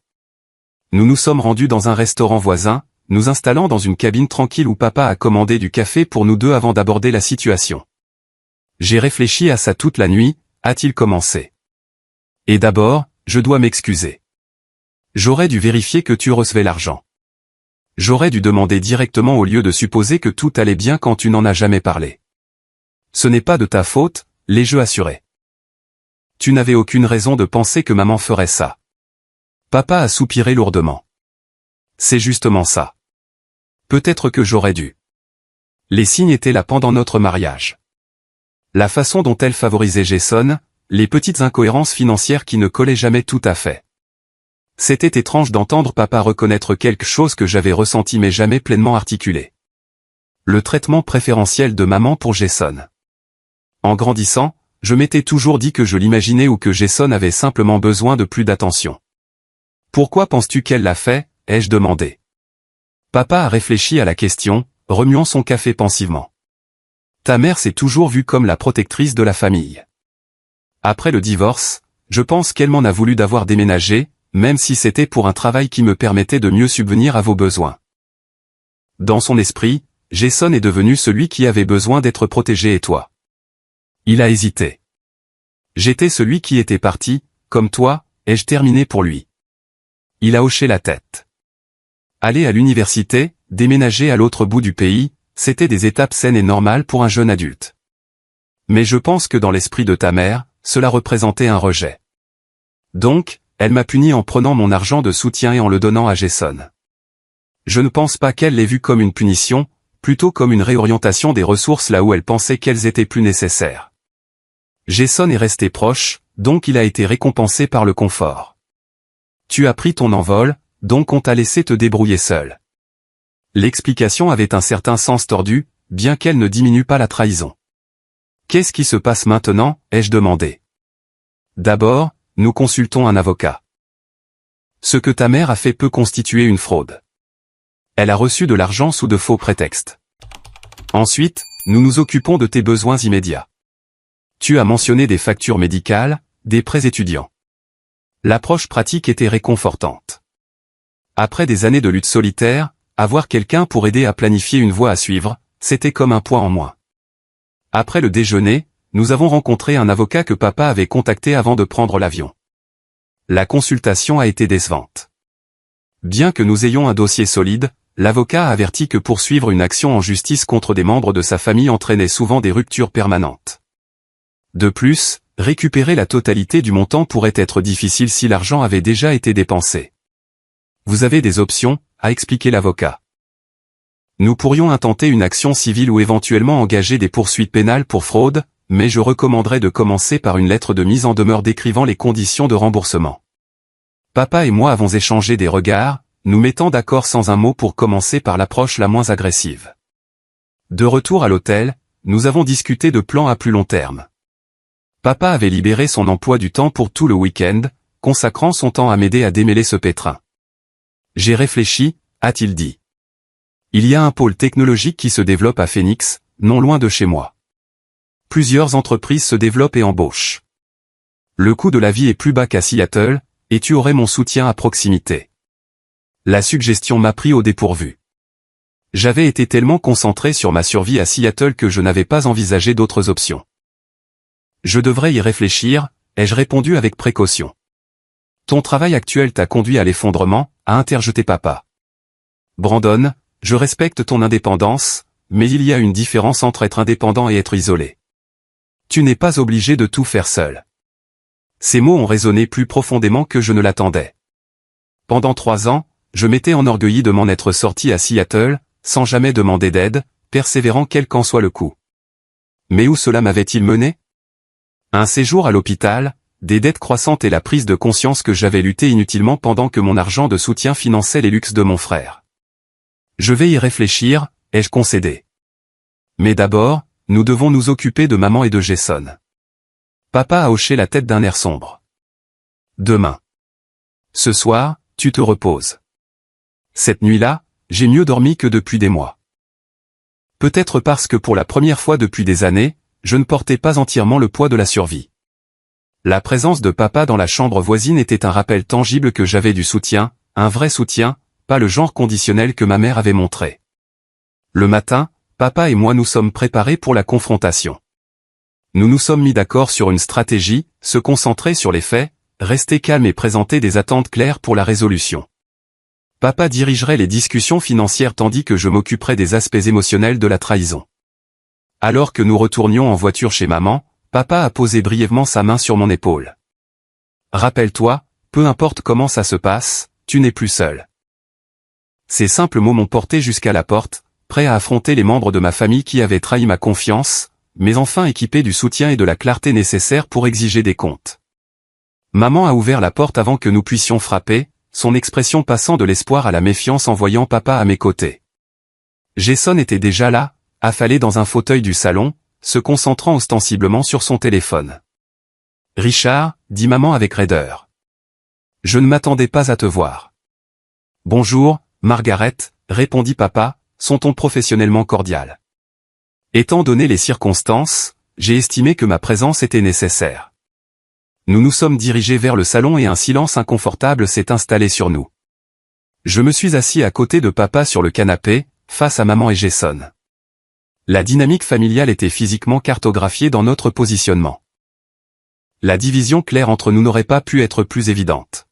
Nous nous sommes rendus dans un restaurant voisin, nous installant dans une cabine tranquille où papa a commandé du café pour nous deux avant d'aborder la situation. J'ai réfléchi à ça toute la nuit, a-t-il commencé. Et d'abord, je dois m'excuser. J'aurais dû vérifier que tu recevais l'argent. J'aurais dû demander directement au lieu de supposer que tout allait bien quand tu n'en as jamais parlé. Ce n'est pas de ta faute, l'ai-je assuré. Tu n'avais aucune raison de penser que maman ferait ça. Papa a soupiré lourdement. C'est justement ça. Peut-être que j'aurais dû. Les signes étaient là pendant notre mariage. La façon dont elle favorisait Jason, les petites incohérences financières qui ne collaient jamais tout à fait. C'était étrange d'entendre papa reconnaître quelque chose que j'avais ressenti mais jamais pleinement articulé. Le traitement préférentiel de maman pour Jason. En grandissant, je m'étais toujours dit que je l'imaginais ou que Jason avait simplement besoin de plus d'attention. Pourquoi penses-tu qu'elle l'a fait, ai-je demandé. Papa a réfléchi à la question, remuant son café pensivement. Ta mère s'est toujours vue comme la protectrice de la famille. Après le divorce, je pense qu'elle m'en a voulu d'avoir déménagé, même si c'était pour un travail qui me permettait de mieux subvenir à vos besoins. Dans son esprit, Jason est devenu celui qui avait besoin d'être protégé et toi. Il a hésité. J'étais celui qui était parti, comme toi, ai-je terminé pour lui. Il a hoché la tête. Aller à l'université, déménager à l'autre bout du pays, c'était des étapes saines et normales pour un jeune adulte. Mais je pense que dans l'esprit de ta mère, cela représentait un rejet. Donc, elle m'a puni en prenant mon argent de soutien et en le donnant à Jason. Je ne pense pas qu'elle l'ait vu comme une punition, plutôt comme une réorientation des ressources là où elle pensait qu'elles étaient plus nécessaires. Jason est resté proche, donc il a été récompensé par le confort. Tu as pris ton envol, donc on t'a laissé te débrouiller seul. L'explication avait un certain sens tordu, bien qu'elle ne diminue pas la trahison. Qu'est-ce qui se passe maintenant, ai-je demandé. D'abord, nous consultons un avocat. Ce que ta mère a fait peut constituer une fraude. Elle a reçu de l'argent sous de faux prétextes. Ensuite, nous nous occupons de tes besoins immédiats. Tu as mentionné des factures médicales, des prêts étudiants. L'approche pratique était réconfortante. Après des années de lutte solitaire, avoir quelqu'un pour aider à planifier une voie à suivre, c'était comme un poids en moins. Après le déjeuner, nous avons rencontré un avocat que papa avait contacté avant de prendre l'avion. La consultation a été décevante. Bien que nous ayons un dossier solide, l'avocat a averti que poursuivre une action en justice contre des membres de sa famille entraînait souvent des ruptures permanentes. De plus, récupérer la totalité du montant pourrait être difficile si l'argent avait déjà été dépensé. Vous avez des options, a expliqué l'avocat. Nous pourrions intenter une action civile ou éventuellement engager des poursuites pénales pour fraude, mais je recommanderais de commencer par une lettre de mise en demeure décrivant les conditions de remboursement. Papa et moi avons échangé des regards, nous mettant d'accord sans un mot pour commencer par l'approche la moins agressive. De retour à l'hôtel, nous avons discuté de plans à plus long terme. Papa avait libéré son emploi du temps pour tout le week-end, consacrant son temps à m'aider à démêler ce pétrin. J'ai réfléchi, a-t-il dit. Il y a un pôle technologique qui se développe à Phoenix, non loin de chez moi. Plusieurs entreprises se développent et embauchent. Le coût de la vie est plus bas qu'à Seattle, et tu aurais mon soutien à proximité. La suggestion m'a pris au dépourvu. J'avais été tellement concentré sur ma survie à Seattle que je n'avais pas envisagé d'autres options. Je devrais y réfléchir, ai-je répondu avec précaution. Ton travail actuel t'a conduit à l'effondrement, a interjeté papa. Brandon, je respecte ton indépendance, mais il y a une différence entre être indépendant et être isolé. Tu n'es pas obligé de tout faire seul. Ces mots ont résonné plus profondément que je ne l'attendais. Pendant 3 ans, je m'étais enorgueilli de m'en être sorti à Seattle, sans jamais demander d'aide, persévérant quel qu'en soit le coût. Mais où cela m'avait-il mené? Un séjour à l'hôpital, des dettes croissantes et la prise de conscience que j'avais lutté inutilement pendant que mon argent de soutien finançait les luxes de mon frère. Je vais y réfléchir, ai-je concédé. Mais d'abord, nous devons nous occuper de maman et de Jason. Papa a hoché la tête d'un air sombre. Demain. Ce soir, tu te reposes. Cette nuit-là, j'ai mieux dormi que depuis des mois. Peut-être parce que pour la première fois depuis des années, je ne portais pas entièrement le poids de la survie. La présence de papa dans la chambre voisine était un rappel tangible que j'avais du soutien, un vrai soutien, pas le genre conditionnel que ma mère avait montré. Le matin, papa et moi nous sommes préparés pour la confrontation. Nous nous sommes mis d'accord sur une stratégie, se concentrer sur les faits, rester calme et présenter des attentes claires pour la résolution. Papa dirigerait les discussions financières tandis que je m'occuperais des aspects émotionnels de la trahison. Alors que nous retournions en voiture chez maman, papa a posé brièvement sa main sur mon épaule. Rappelle-toi, peu importe comment ça se passe, tu n'es plus seul. Ces simples mots m'ont porté jusqu'à la porte, prêt à affronter les membres de ma famille qui avaient trahi ma confiance, mais enfin équipé du soutien et de la clarté nécessaires pour exiger des comptes. Maman a ouvert la porte avant que nous puissions frapper, son expression passant de l'espoir à la méfiance en voyant papa à mes côtés. Jason était déjà là, affalé dans un fauteuil du salon, se concentrant ostensiblement sur son téléphone. « Richard, dit maman avec raideur. Je ne m'attendais pas à te voir. »« Bonjour, Margaret, répondit papa, son ton professionnellement cordial. Étant donné les circonstances, j'ai estimé que ma présence était nécessaire. Nous nous sommes dirigés vers le salon et un silence inconfortable s'est installé sur nous. Je me suis assis à côté de papa sur le canapé, face à maman et Jason. La dynamique familiale était physiquement cartographiée dans notre positionnement. La division claire entre nous n'aurait pas pu être plus évidente.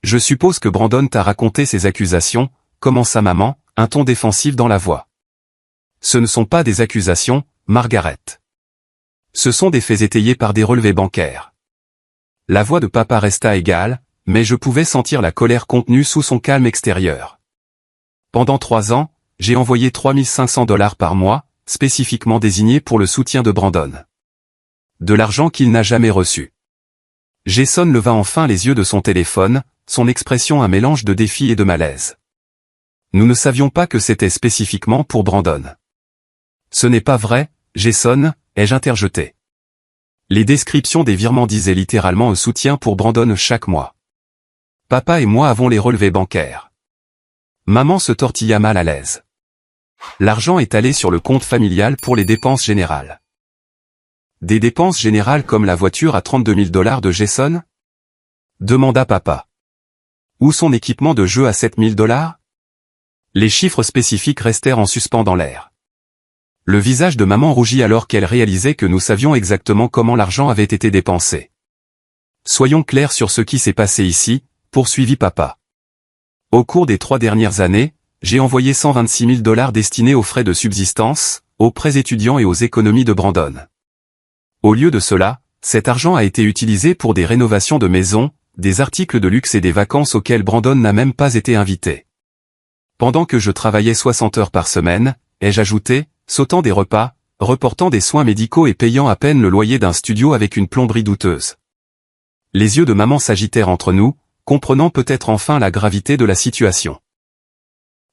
Je suppose que Brandon t'a raconté ses accusations, commença maman, un ton défensif dans la voix. Ce ne sont pas des accusations, Margaret. Ce sont des faits étayés par des relevés bancaires. La voix de papa resta égale, mais je pouvais sentir la colère contenue sous son calme extérieur. Pendant 3 ans, j'ai envoyé $3 500 par mois, spécifiquement désignés pour le soutien de Brandon. De l'argent qu'il n'a jamais reçu. Jason leva enfin les yeux de son téléphone, son expression un mélange de défi et de malaise. Nous ne savions pas que c'était spécifiquement pour Brandon. Ce n'est pas vrai, Jason, ai-je interjeté. Les descriptions des virements disaient littéralement un soutien pour Brandon chaque mois. Papa et moi avons les relevés bancaires. Maman se tortilla mal à l'aise. L'argent est allé sur le compte familial pour les dépenses générales. Des dépenses générales comme la voiture à 32 000 $ de Jason? Demanda papa. Ou son équipement de jeu à 7 000 $? Les chiffres spécifiques restèrent en suspens dans l'air. Le visage de maman rougit alors qu'elle réalisait que nous savions exactement comment l'argent avait été dépensé. Soyons clairs sur ce qui s'est passé ici, poursuivit papa. Au cours des 3 dernières années, j'ai envoyé 126 000 $ destinés aux frais de subsistance, aux prêts étudiants et aux économies de Brandon. Au lieu de cela, cet argent a été utilisé pour des rénovations de maisons, des articles de luxe et des vacances auxquelles Brandon n'a même pas été invité. Pendant que je travaillais 60 heures par semaine, ai-je ajouté, sautant des repas, reportant des soins médicaux et payant à peine le loyer d'un studio avec une plomberie douteuse. Les yeux de maman s'agitèrent entre nous, comprenant peut-être enfin la gravité de la situation.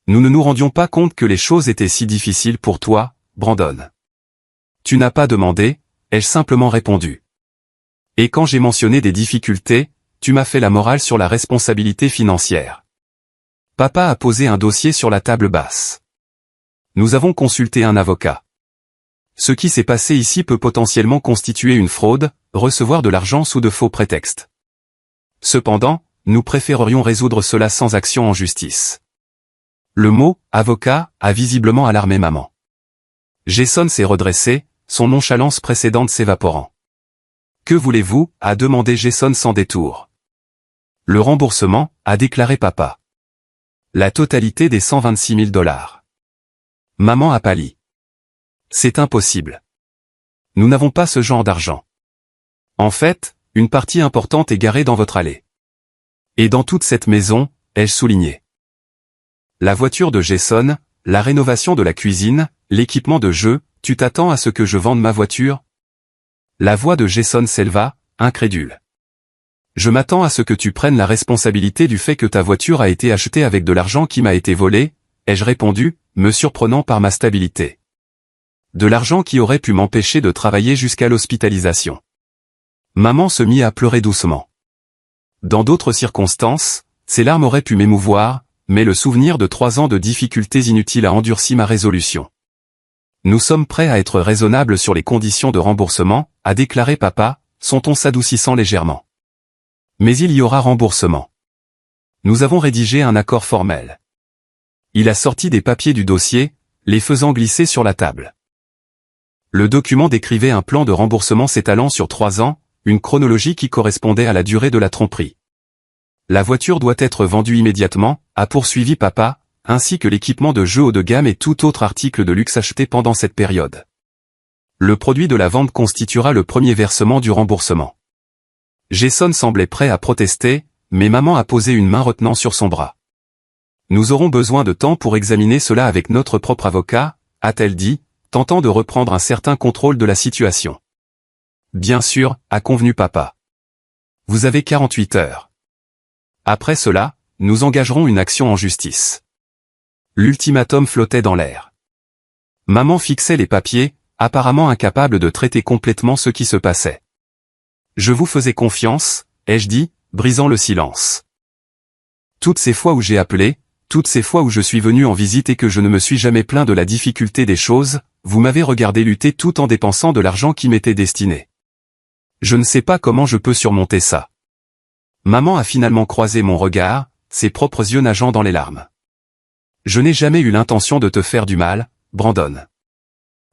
Nous ne nous rendions pas compte que les choses étaient si difficiles pour toi, Brandon. Tu n'as pas demandé, ai-je simplement répondu. Et quand j'ai mentionné des difficultés, tu m'as fait la morale sur la responsabilité financière. Papa a posé un dossier sur la table basse. Nous avons consulté un avocat. Ce qui s'est passé ici peut potentiellement constituer une fraude, recevoir de l'argent sous de faux prétextes. Cependant, nous préférerions résoudre cela sans action en justice. Le mot « avocat » a visiblement alarmé maman. Jason s'est redressé, son nonchalance précédente s'évaporant. « Que voulez-vous » a demandé Jason sans détour. « Le remboursement » a déclaré papa. « La totalité des 126 000 $. Maman a pâli. « C'est impossible. Nous n'avons pas ce genre d'argent. En fait, une partie importante est garée dans votre allée. Et dans toute cette maison, ai-je souligné. La voiture de Jason, la rénovation de la cuisine, l'équipement de jeu, tu t'attends à ce que je vende ma voiture? La voix de Jason s'éleva, incrédule. Je m'attends à ce que tu prennes la responsabilité du fait que ta voiture a été achetée avec de l'argent qui m'a été volé, ai-je répondu, me surprenant par ma stabilité. De l'argent qui aurait pu m'empêcher de travailler jusqu'à l'hospitalisation. Maman se mit à pleurer doucement. Dans d'autres circonstances, ces larmes auraient pu m'émouvoir, mais le souvenir de 3 ans de difficultés inutiles a endurci ma résolution. Nous sommes prêts à être raisonnables sur les conditions de remboursement, a déclaré papa, son ton s'adoucissant légèrement. Mais il y aura remboursement. Nous avons rédigé un accord formel. Il a sorti des papiers du dossier, les faisant glisser sur la table. Le document décrivait un plan de remboursement s'étalant sur 3 ans, une chronologie qui correspondait à la durée de la tromperie. La voiture doit être vendue immédiatement, a poursuivi papa, ainsi que l'équipement de jeu haut de gamme et tout autre article de luxe acheté pendant cette période. Le produit de la vente constituera le premier versement du remboursement. Jason semblait prêt à protester, mais maman a posé une main retenant sur son bras. Nous aurons besoin de temps pour examiner cela avec notre propre avocat, a-t-elle dit, tentant de reprendre un certain contrôle de la situation. Bien sûr, a convenu papa. Vous avez 48 heures. Après cela, nous engagerons une action en justice. L'ultimatum flottait dans l'air. Maman fixait les papiers, apparemment incapable de traiter complètement ce qui se passait. Je vous faisais confiance, ai-je dit, brisant le silence. Toutes ces fois où j'ai appelé, toutes ces fois où je suis venu en visite et que je ne me suis jamais plaint de la difficulté des choses, vous m'avez regardé lutter tout en dépensant de l'argent qui m'était destiné. Je ne sais pas comment je peux surmonter ça. Maman a finalement croisé mon regard, ses propres yeux nageant dans les larmes. Je n'ai jamais eu l'intention de te faire du mal, Brandon.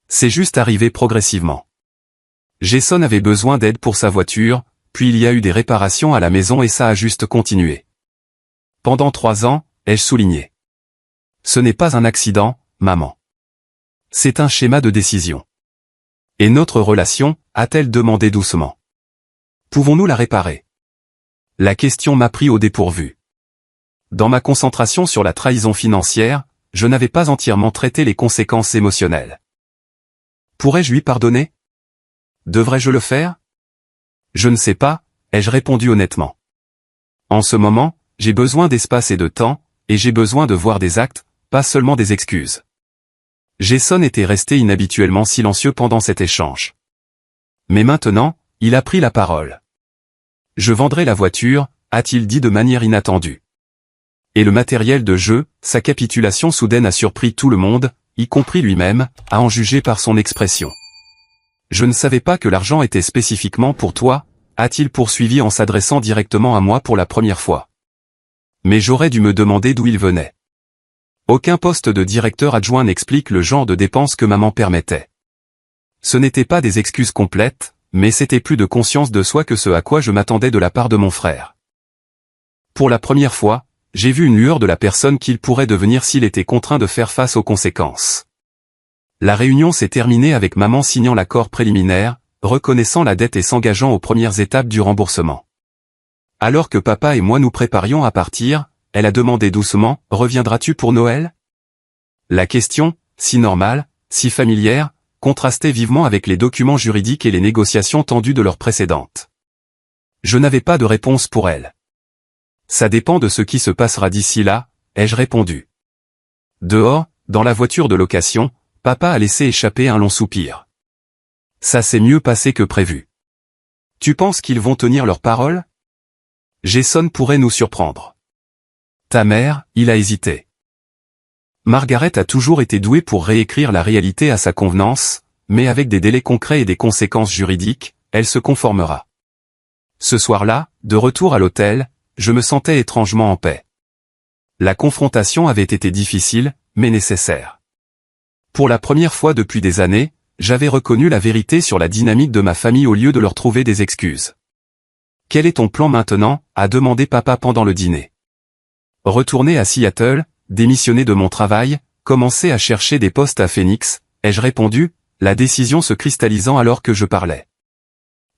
C'est juste arrivé progressivement. Jason avait besoin d'aide pour sa voiture, puis il y a eu des réparations à la maison et ça a juste continué. Pendant 3 ans, ai-je souligné. Ce n'est pas un accident, maman. C'est un schéma de décision. Et notre relation, a-t-elle demandé doucement. Pouvons-nous la réparer? La question m'a pris au dépourvu. Dans ma concentration sur la trahison financière, je n'avais pas entièrement traité les conséquences émotionnelles. Pourrais-je lui pardonner? Devrais-je le faire? Je ne sais pas, ai-je répondu honnêtement. En ce moment, j'ai besoin d'espace et de temps, et j'ai besoin de voir des actes, pas seulement des excuses. Jason était resté inhabituellement silencieux pendant cet échange. Mais maintenant, il a pris la parole. Je vendrai la voiture, a-t-il dit de manière inattendue. Et le matériel de jeu, sa capitulation soudaine a surpris tout le monde, y compris lui-même, à en juger par son expression. Je ne savais pas que l'argent était spécifiquement pour toi, a-t-il poursuivi en s'adressant directement à moi pour la première fois. Mais j'aurais dû me demander d'où il venait. Aucun poste de directeur adjoint n'explique le genre de dépenses que maman permettait. Ce n'étaient pas des excuses complètes, mais c'était plus de conscience de soi que ce à quoi je m'attendais de la part de mon frère. Pour la première fois, j'ai vu une lueur de la personne qu'il pourrait devenir s'il était contraint de faire face aux conséquences. La réunion s'est terminée avec maman signant l'accord préliminaire, reconnaissant la dette et s'engageant aux premières étapes du remboursement. Alors que papa et moi nous préparions à partir, elle a demandé doucement « Reviendras-tu pour Noël ?» La question, si normale, si familière, contrastait vivement avec les documents juridiques et les négociations tendues de l'heure précédente. Je n'avais pas de réponse pour elle. Ça dépend de ce qui se passera d'ici là, ai-je répondu. Dehors, dans la voiture de location, papa a laissé échapper un long soupir. Ça s'est mieux passé que prévu. Tu penses qu'ils vont tenir leur parole? Jason pourrait nous surprendre. Ta mère, il a hésité. Margaret a toujours été douée pour réécrire la réalité à sa convenance, mais avec des délais concrets et des conséquences juridiques, elle se conformera. Ce soir-là, de retour à l'hôtel, je me sentais étrangement en paix. La confrontation avait été difficile, mais nécessaire. Pour la première fois depuis des années, j'avais reconnu la vérité sur la dynamique de ma famille au lieu de leur trouver des excuses. Quel est ton plan maintenant? A demandé papa pendant le dîner. Retourner à Seattle, démissionner de mon travail, commencer à chercher des postes à Phoenix, ai-je répondu, la décision se cristallisant alors que je parlais.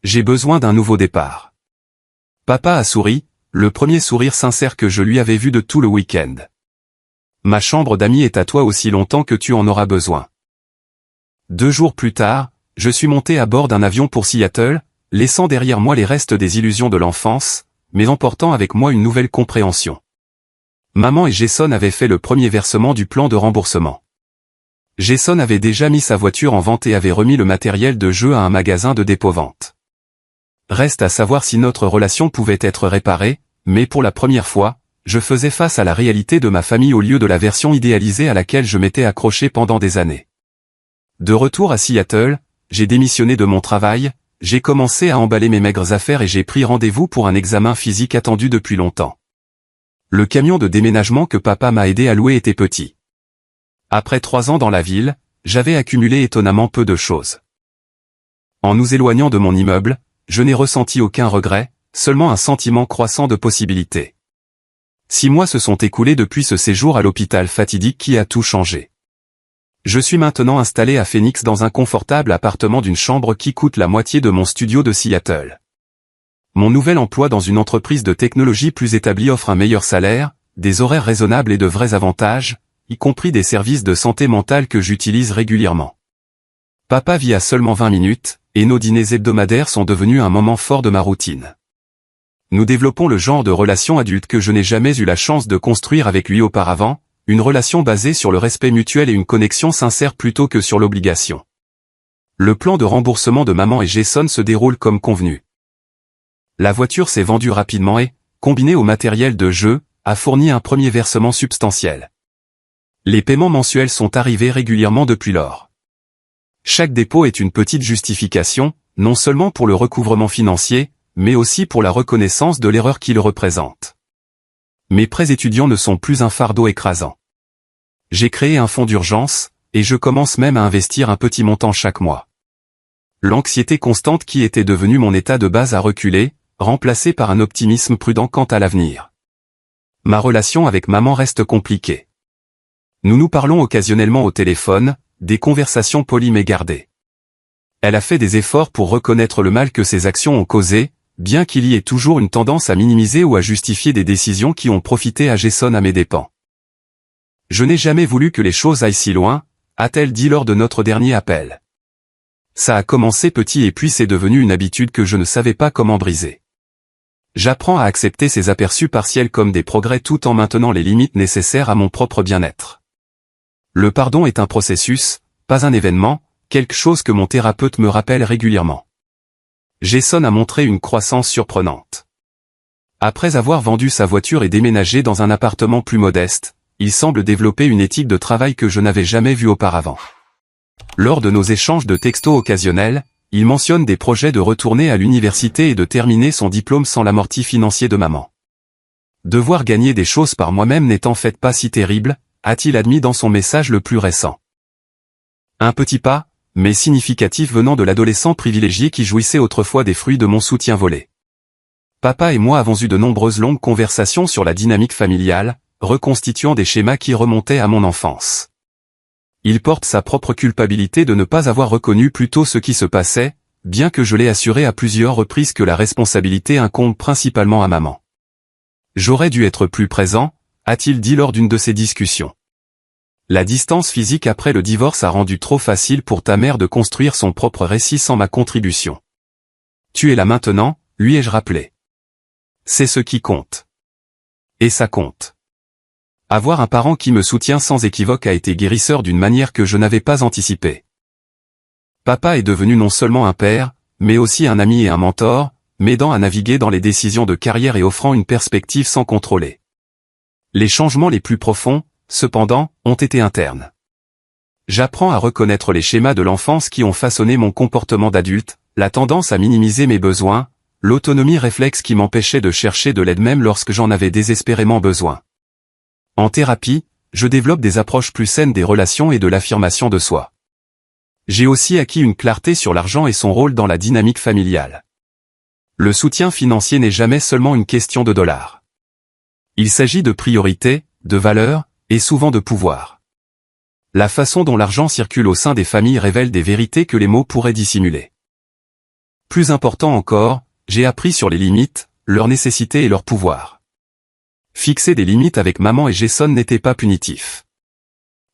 J'ai besoin d'un nouveau départ. Papa a souri, le premier sourire sincère que je lui avais vu de tout le week-end. Ma chambre d'amis est à toi aussi longtemps que tu en auras besoin. 2 jours plus tard, je suis monté à bord d'un avion pour Seattle, laissant derrière moi les restes des illusions de l'enfance, mais emportant avec moi une nouvelle compréhension. Maman et Jason avaient fait le premier versement du plan de remboursement. Jason avait déjà mis sa voiture en vente et avait remis le matériel de jeu à un magasin de dépôt-vente. Reste à savoir si notre relation pouvait être réparée, mais pour la première fois, je faisais face à la réalité de ma famille au lieu de la version idéalisée à laquelle je m'étais accroché pendant des années. De retour à Seattle, j'ai démissionné de mon travail, j'ai commencé à emballer mes maigres affaires et j'ai pris rendez-vous pour un examen physique attendu depuis longtemps. Le camion de déménagement que papa m'a aidé à louer était petit. Après 3 ans dans la ville, j'avais accumulé étonnamment peu de choses. En nous éloignant de mon immeuble, je n'ai ressenti aucun regret, seulement un sentiment croissant de possibilités. 6 mois se sont écoulés depuis ce séjour à l'hôpital fatidique qui a tout changé. Je suis maintenant installé à Phoenix dans un confortable appartement d'une chambre qui coûte la moitié de mon studio de Seattle. Mon nouvel emploi dans une entreprise de technologie plus établie offre un meilleur salaire, des horaires raisonnables et de vrais avantages, y compris des services de santé mentale que j'utilise régulièrement. Papa vit à seulement 20 minutes, et nos dîners hebdomadaires sont devenus un moment fort de ma routine. Nous développons le genre de relation adulte que je n'ai jamais eu la chance de construire avec lui auparavant, une relation basée sur le respect mutuel et une connexion sincère plutôt que sur l'obligation. Le plan de remboursement de maman et Jason se déroule comme convenu. La voiture s'est vendue rapidement et, combinée au matériel de jeu, a fourni un premier versement substantiel. Les paiements mensuels sont arrivés régulièrement depuis lors. Chaque dépôt est une petite justification, non seulement pour le recouvrement financier, mais aussi pour la reconnaissance de l'erreur qu'il représente. Mes prêts étudiants ne sont plus un fardeau écrasant. J'ai créé un fonds d'urgence, et je commence même à investir un petit montant chaque mois. L'anxiété constante qui était devenue mon état de base a reculé, remplacé par un optimisme prudent quant à l'avenir. Ma relation avec maman reste compliquée. Nous nous parlons occasionnellement au téléphone, des conversations polies mais gardées. Elle a fait des efforts pour reconnaître le mal que ses actions ont causé, bien qu'il y ait toujours une tendance à minimiser ou à justifier des décisions qui ont profité à Jason à mes dépens. Je n'ai jamais voulu que les choses aillent si loin, a-t-elle dit lors de notre dernier appel. Ça a commencé petit et puis c'est devenu une habitude que je ne savais pas comment briser. J'apprends à accepter ces aperçus partiels comme des progrès tout en maintenant les limites nécessaires à mon propre bien-être. Le pardon est un processus, pas un événement, quelque chose que mon thérapeute me rappelle régulièrement. Jason a montré une croissance surprenante. Après avoir vendu sa voiture et déménagé dans un appartement plus modeste, il semble développer une éthique de travail que je n'avais jamais vue auparavant. Lors de nos échanges de textos occasionnels, il mentionne des projets de retourner à l'université et de terminer son diplôme sans l'amorti financier de maman. Devoir gagner des choses par moi-même n'est en fait pas si terrible, a-t-il admis dans son message le plus récent. Un petit pas, mais significatif venant de l'adolescent privilégié qui jouissait autrefois des fruits de mon soutien volé. Papa et moi avons eu de nombreuses longues conversations sur la dynamique familiale, reconstituant des schémas qui remontaient à mon enfance. Il porte sa propre culpabilité de ne pas avoir reconnu plus tôt ce qui se passait, bien que je l'ai assuré à plusieurs reprises que la responsabilité incombe principalement à maman. J'aurais dû être plus présent, a-t-il dit lors d'une de ces discussions. La distance physique après le divorce a rendu trop facile pour ta mère de construire son propre récit sans ma contribution. Tu es là maintenant, lui ai-je rappelé. C'est ce qui compte. Et ça compte. Avoir un parent qui me soutient sans équivoque a été guérisseur d'une manière que je n'avais pas anticipée. Papa est devenu non seulement un père, mais aussi un ami et un mentor, m'aidant à naviguer dans les décisions de carrière et offrant une perspective sans contrôler. Les changements les plus profonds, cependant, ont été internes. J'apprends à reconnaître les schémas de l'enfance qui ont façonné mon comportement d'adulte, la tendance à minimiser mes besoins, l'autonomie réflexe qui m'empêchait de chercher de l'aide même lorsque j'en avais désespérément besoin. En thérapie, je développe des approches plus saines des relations et de l'affirmation de soi. J'ai aussi acquis une clarté sur l'argent et son rôle dans la dynamique familiale. Le soutien financier n'est jamais seulement une question de dollars. Il s'agit de priorités, de valeurs, et souvent de pouvoir. La façon dont l'argent circule au sein des familles révèle des vérités que les mots pourraient dissimuler. Plus important encore, j'ai appris sur les limites, leurs nécessités et leur pouvoir. Fixer des limites avec maman et Jason n'était pas punitif.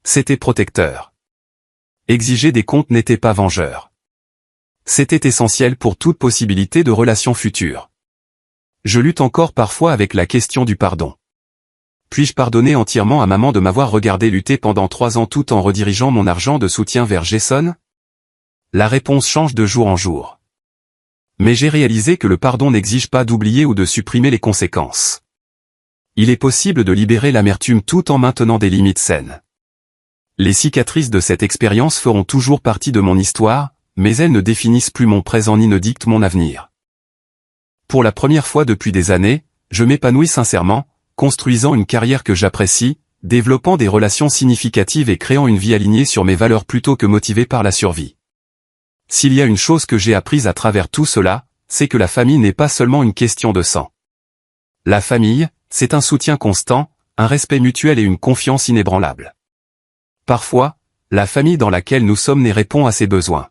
C'était protecteur. Exiger des comptes n'était pas vengeur. C'était essentiel pour toute possibilité de relation future. Je lutte encore parfois avec la question du pardon. Puis-je pardonner entièrement à maman de m'avoir regardé lutter pendant 3 ans tout en redirigeant mon argent de soutien vers Jason? La réponse change de jour en jour. Mais j'ai réalisé que le pardon n'exige pas d'oublier ou de supprimer les conséquences. Il est possible de libérer l'amertume tout en maintenant des limites saines. Les cicatrices de cette expérience feront toujours partie de mon histoire, mais elles ne définissent plus mon présent ni ne dictent mon avenir. Pour la première fois depuis des années, je m'épanouis sincèrement, construisant une carrière que j'apprécie, développant des relations significatives et créant une vie alignée sur mes valeurs plutôt que motivée par la survie. S'il y a une chose que j'ai apprise à travers tout cela, c'est que la famille n'est pas seulement une question de sang. La famille, c'est un soutien constant, un respect mutuel et une confiance inébranlable. Parfois, la famille dans laquelle nous sommes nés répond à ses besoins.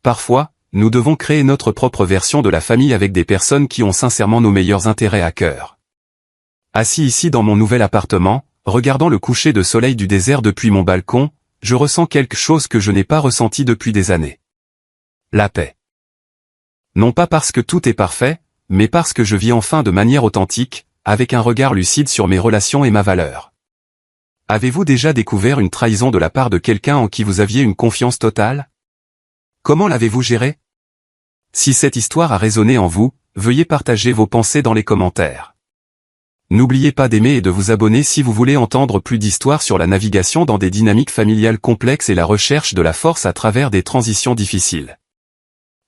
Parfois, nous devons créer notre propre version de la famille avec des personnes qui ont sincèrement nos meilleurs intérêts à cœur. Assis ici dans mon nouvel appartement, regardant le coucher de soleil du désert depuis mon balcon, je ressens quelque chose que je n'ai pas ressenti depuis des années. La paix. Non pas parce que tout est parfait, mais parce que je vis enfin de manière authentique, avec un regard lucide sur mes relations et ma valeur. Avez-vous déjà découvert une trahison de la part de quelqu'un en qui vous aviez une confiance totale? Comment l'avez-vous gérée? Si cette histoire a résonné en vous, veuillez partager vos pensées dans les commentaires. N'oubliez pas d'aimer et de vous abonner si vous voulez entendre plus d'histoires sur la navigation dans des dynamiques familiales complexes et la recherche de la force à travers des transitions difficiles.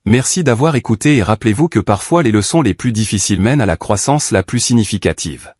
Merci d'avoir écouté et rappelez-vous que parfois les leçons les plus difficiles mènent à la croissance la plus significative.